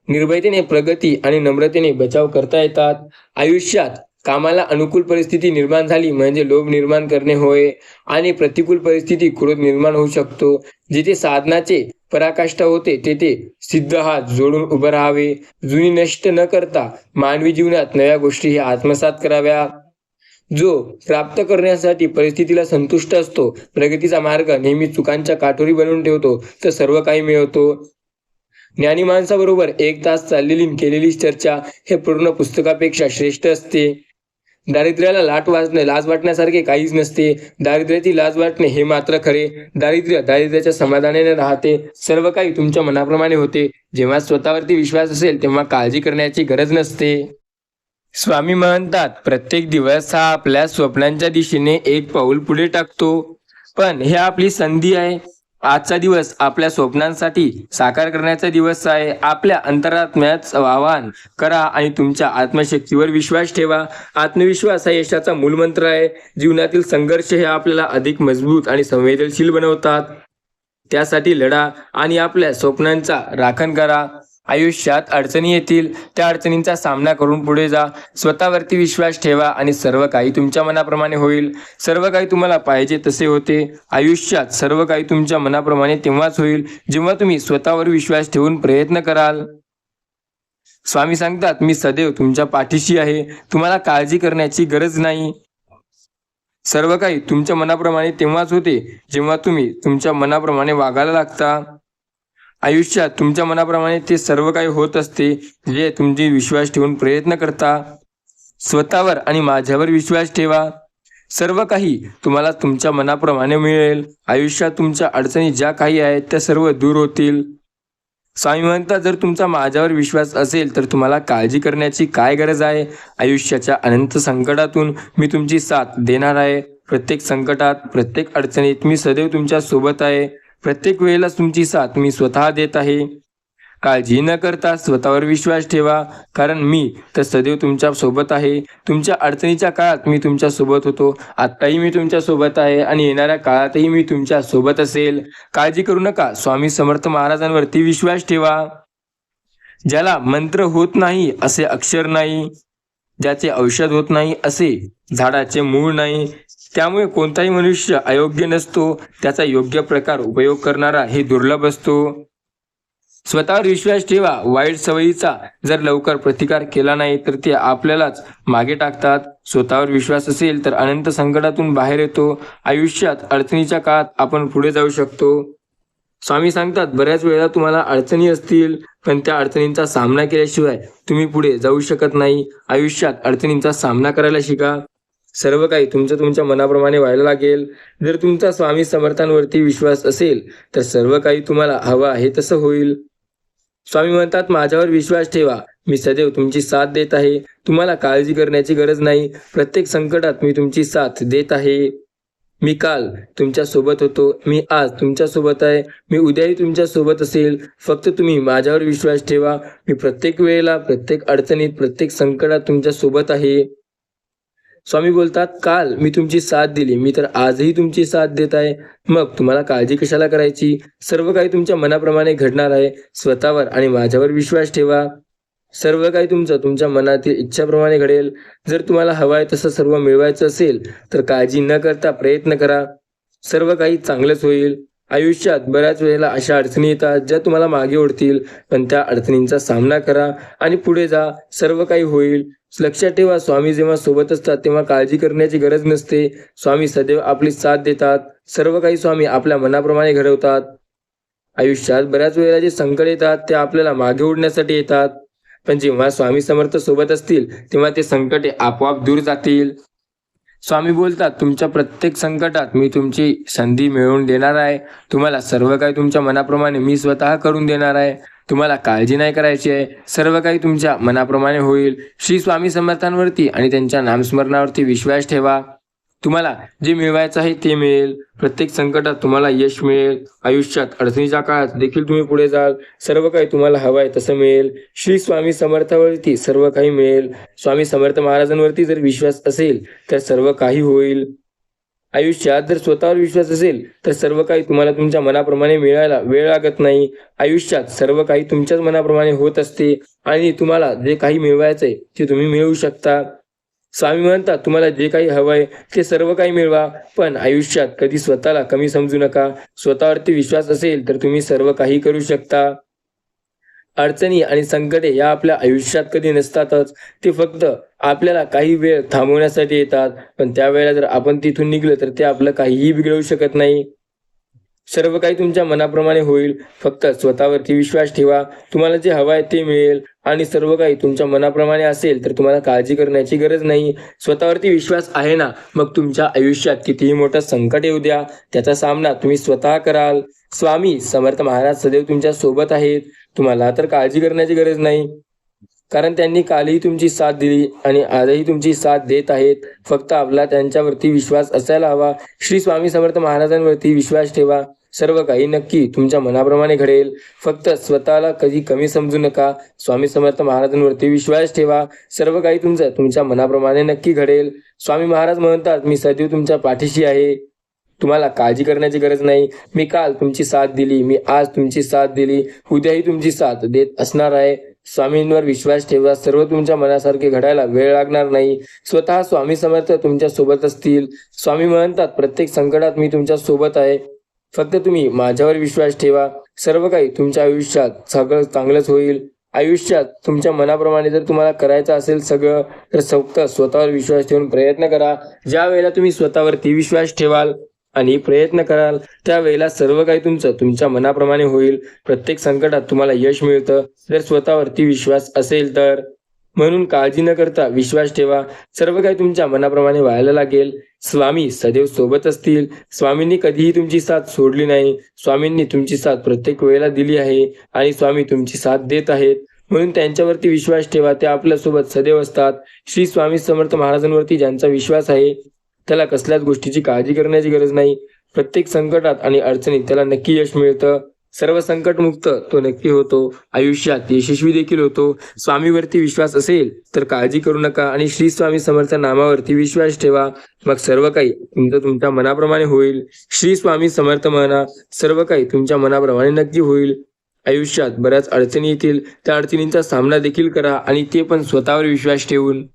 A: निर्भयतेने प्रगती आणि नम्रतेने बचाव करता येतात. आयुष्यात कामाला अनुकूल परिस्थिती निर्माण झाली म्हणजे लोभ निर्माण करणे होय, आणि प्रतिकूल परिस्थिती क्रोध निर्माण होऊ शकतो. जिथे साधनाचे पराकाष्ठा होते तेथे सिद्ध हात जोडून उभं राहावे. जुनी नष्ट न करता मानवी जीवनात नव्या गोष्टी आत्मसात कराव्या. जो प्राप्त करण्यासाठी परिस्थितीला संतुष्ट असतो, प्रगतीचा मार्ग नेहमी चुकांच्या काठोरी बनवून ठेवतो, तर सर्व काही मिळवतो. ज्ञानी माणसाबरोबर 1 तास चाललेली केलेली चर्चा हे पूर्ण पुस्तकापेक्षा श्रेष्ठ असते. दारिद्र्याला लाज वाटण्यासारखे काहीच नसते. दारिद्र्याची लाज वाटणे हे मात्र खरे. दारिद्र्याच्या समाधानाने राहते. सर्व काही तुमच्या मनाप्रमाणे होते. जेव्हा स्वतःवरती विश्वास असेल तेव्हा काळजी करण्याची गरज नसते. स्वामी म्हणतात, प्रत्येक दिवस हा आपल्या स्वप्नांच्या दिशेने एक पाऊल पुढे टाकतो. पण हे आपली संधी आहे. आजचा दिवस आपल्या स्वप्नांसाठी साकार करण्याचा दिवस आहे. आपल्या अंतरात्म्याचं आवाहन करा आणि तुमच्या आत्मशक्तीवर विश्वास ठेवा. आत्मविश्वास हा यशाचा मूलमंत्र आहे. जीवनातील संघर्ष हे आपल्याला अधिक मजबूत आणि संवेदनशील बनवतात. त्यासाठी लढा आणि आपल्या स्वप्नांचा राखण करा. आयुष्यात अडचणी येतील, त्या अडचणींचा सामना करून पुढे जा. स्वतःवरती विश्वास ठेवा आणि सर्व काही तुमच्या मनाप्रमाणे होईल. सर्व काही तुम्हाला पाहिजे तसे होते. आयुष्यात सर्व काही तुमच्या मनाप्रमाणे तेव्हाच होईल जेव्हा तुम्ही स्वतःवर विश्वास ठेवून प्रयत्न कराल. स्वामी सांगतात, मी सदैव तुमच्या पाठीशी आहे. तुम्हाला काळजी करण्याची गरज नाही. सर्व काही तुमच्या मनाप्रमाणे तेव्हाच होते जेव्हा तुम्ही तुमच्या मनाप्रमाणे वागायला लागता. आयुष्यात तुमच्या मनाप्रमाणे ते सर्व काही होत असते जे तुमची विश्वास ठेवून प्रयत्न करता. स्वतःवर आणि माझ्यावर विश्वास ठेवा. सर्व काही तुम्हाला तुमच्या मनाप्रमाणे मिळेल. आयुष्यात तुमच्या अडचणी ज्या काही आहेत त्या सर्व दूर होतील. स्वामी म्हणतात, जर तुमचा माझ्यावर विश्वास असेल तर तुम्हाला काळजी करण्याची काय गरज आहे. आयुष्याच्या अनंत संकटातून मी तुमची साथ देणार आहे. प्रत्येक संकटात, प्रत्येक अडचणीत मी सदैव तुमच्या सोबत आहे. प्रत्येक वेळेला तुमची साथ मी स्वतः देत आहे. काळजी न करता स्वतःवर विश्वास ठेवा, कारण मी तर सदैव तुमच्या सोबत आहे. तुमच्या अडचणीच्या काळात मी तुमच्या सोबत होतो, आत्ताही मी तुमच्या सोबत आहे आणि येणाऱ्या काळातही मी तुमच्या सोबत असेल. काळजी करू नका. स्वामी समर्थ महाराजांवरती विश्वास ठेवा. ज्याला मंत्र होत नाही असे अक्षर नाही, ज्याचे औषध होत नाही असे झाडाचे मूळ नाही. त्यामुळे कोणताही मनुष्य अयोग्य नसतो, त्याचा योग्य प्रकार उपयोग करणारा हे दुर्लभ असतो. स्वतःवर विश्वास ठेवा. वाईट सवयीचा जर लवकर प्रतिकार केला नाही तर ते आपल्यालाच मागे टाकतात. स्वतःवर विश्वास असेल तर अनंत संकटातून बाहेर येतो. आयुष्यात अडचणीच्या काळात आपण पुढे जाऊ शकतो. स्वामी सांगतात, बऱ्याच वेळा तुम्हाला अडचणी असतील, पण त्या अडचणींचा सामना केल्याशिवाय तुम्ही पुढे जाऊ शकत नाही. आयुष्यात अडचणींचा सामना करायला शिका. सर्व काही तुमच्या मनाप्रमाणे व्हायला लागेल. जर तुमचा स्वामी समर्थांवरती विश्वास असेल तर सर्व काही तुम्हाला हवं आहे तसं होईल. स्वामी म्हणतात, माझ्यावर विश्वास ठेवा. मी सदैव तुमची साथ देत आहे. तुम्हाला काळजी करण्याची गरज नाही. प्रत्येक संकटात मी तुमची साथ देत आहे. मी काल तुमच्या सोबत होतो, मी आज तुमच्या सोबत आहे, मी उद्याही तुमच्या सोबत असेल. फक्त तुम्ही माझ्यावर विश्वास ठेवा. मी प्रत्येक वेळेला, प्रत्येक अडचणीत, प्रत्येक संकटात तुमच्या सोबत आहे. स्वामी बोलतात, काल मी तुमची साथ दिली, मी तर आजही तुमची साथ देत आहे. मग तुम्हाला काळजी कशाला करायची. सर्व काही तुमच्या मनाप्रमाणे घडणार आहे. स्वतःवर आणि माझ्यावर विश्वास ठेवा. सर्व काही तुमच्या मनातील इच्छाप्रमाणे घडेल. जर तुम्हाला हवं आहे तसं सर्व मिळवायचं असेल तर काळजी न करता प्रयत्न करा. सर्व काही चांगलंच होईल. आयुष्यात बऱ्याच वेळेला अशा अडचणी येतात ज्या तुम्हाला मागे ओढतील, पण त्या अडचणींचा सामना करा आणि पुढे जा. सर्व काही होईल. लक्षात ठेवा, स्वामी जेव्हा सोबत असतात तेव्हा काळजी करण्याची गरज नसते. स्वामी सदैव आपली साथ देतात. सर्व काही स्वामी आपल्या मनाप्रमाणे घडवतात. आयुष्यात बऱ्याच वेळेला जे संकट येतात ते आपल्याला मागे ओढण्यासाठी येतात, पण जेव्हा स्वामी समर्थ सोबत असतील तेव्हा ते संकटे आपोआप दूर जातील. स्वामी बोलतात, तुमच्या प्रत्येक संकटात मी तुमची संधी मिळवून देणार आहे. तुम्हाला सर्व काही तुमच्या मनाप्रमाणे मी स्वतः करून देणार आहे. तुम्हाला काळजी नाही करायची आहे. सर्व काही तुमच्या मनाप्रमाणे होईल. श्री स्वामी समर्थांवरती आणि त्यांच्या नामस्मरणावरती विश्वास ठेवा. तुम्हाला जे मिळवायचं आहे ते मिळेल. प्रत्येक संकटात तुम्हाला यश मिळेल. आयुष्यात अडचणीच्या काळात देखील तुम्ही पुढे जाल. सर्व काही तुम्हाला हवं आहे तसं मिळेल. श्री स्वामी समर्थावरती सर्व काही मिळेल. स्वामी समर्थ महाराजांवरती जर विश्वास असेल तर सर्व काही होईल. आयुष्यात जर स्वतःवर विश्वास असेल तर सर्व काही तुम्हाला तुमच्या मनाप्रमाणे मिळायला वेळ लागत नाही. आयुष्यात सर्व काही तुमच्याच मनाप्रमाणे होत असते आणि तुम्हाला जे काही मिळवायचंय ते तुम्ही मिळवू शकता. स्वामी म्हणतात, तुम्हाला जे काही हवंय ते सर्व काही मिळवा, पण आयुष्यात कधी स्वतःला कमी समजू नका. स्वतःवरती विश्वास असेल तर तुम्ही सर्व काही करू शकता. अडचणी आणि संकटे या आपल्या आयुष्यात कधी नसतातच. ते फक्त आपल्याला काही वेळ थांबवण्यासाठी येतात, पण त्यावेळेला जर आपण तिथून निघलो तर ते आपलं काहीही बिघडवू शकत नाही. सर्व काही तुमच्या मनाप्रमाणे होईल. फक्त स्वतःवरती विश्वास ठेवा. तुम्हाला जे हवं आहे ते मिळेल आणि सर्व काही तुमच्या मनाप्रमाणे असेल तर तुम्हाला काळजी करण्याची गरज नाही. स्वतःवरती विश्वास आहे ना, मग तुमच्या आयुष्यात कितीही मोठं संकट येऊ द्या, त्याचा सामना तुम्ही स्वतः कराल. स्वामी समर्थ महाराज सदैव तुमच्या सोबत आहेत. तुम्हाला तर काळजी करण्याची गरज नाही, कारण त्यांनी कालही तुमची साथ दिली आणि आजही तुमची साथ देत आहेत. फक्त आपला त्यांच्यावरती विश्वास असायला हवा. श्री स्वामी समर्थ महाराजांवरती विश्वास ठेवा. सर्व काही नक्की तुमच्या मनाप्रमाणे घडेल. फक्त स्वतःला कधी कमी समजू नका. स्वामी समर्थ महाराजांवरती विश्वास ठेवा. सर्व काही तुमच्या मनाप्रमाणे नक्की घडेल. स्वामी महाराज म्हणतात, मी सदैव तुमच्या पाठीशी आहे. तुम्हाला काळजी करण्याची गरज नाही. मी काल तुमची साथ दिली, मी आज तुमची साथ दिली, उद्याही तुमची साथ देत असणार आहे. स्वामींवर विश्वास ठेवा. सर्व तुमच्या मनासारखे घडायला वेळ लागणार नाही. स्वतः स्वामी समर्थ तुमच्या सोबत असतील. स्वामी म्हणतात, प्रत्येक संकटात मी तुमच्या सोबत आहे. फक्त तुम्ही माझ्यावर विश्वास ठेवा. सर्व काही तुमच्या आयुष्यात सगळं चांगलंच होईल. आयुष्यात तुमच्या मनाप्रमाणे जर तुम्हाला करायचं असेल सगळं, तर फक्त स्वतःवर विश्वास ठेवून प्रयत्न करा. ज्या वेळेला तुम्ही स्वतःवरती विश्वास ठेवाल आणि प्रयत्न कराल, त्यावेळेला सर्व काही तुमचं तुमच्या मनाप्रमाणे होईल. प्रत्येक संकटात तुम्हाला यश मिळतं जर स्वतःवरती विश्वास असेल तर. म्हणून काळजी न करता विश्वास ठेवा. सर्व काही तुमच्या मनाप्रमाणे व्हायला लागेल. स्वामी सदैव सोबत असतील. स्वामींनी कधीही तुमची साथ सोडली नाही. स्वामींनी तुमची साथ प्रत्येक वेळेला दिली आहे आणि स्वामी तुमची साथ देत आहेत. म्हणून त्यांच्यावरती विश्वास ठेवा. ते आपल्यासोबत सदैव असतात. श्री स्वामी समर्थ महाराजांवरती ज्यांचा विश्वास आहे, त्याला कसल्याच गोष्टीची काळजी करण्याची गरज नाही. प्रत्येक संकटात आणि अडचणीत त्याला नक्की यश मिळतं. सर्व संकटमुक्त तो नक्की होतो. आयुष्यात यशस्वी देखील होतो. स्वामीवरती विश्वास असेल तर काळजी करू नका आणि श्री स्वामी समर्थ नामावरती विश्वास ठेवा. मग सर्व काही तुमचं तुमच्या मनाप्रमाणे होईल. श्री स्वामी समर्थ म्हणा. सर्व काही तुमच्या मनाप्रमाणे नक्की होईल. आयुष्यात बऱ्याच अडचणी येतील. त्या अडचणींचा सामना देखील करा आणि ते पण स्वतःवर विश्वास ठेवून.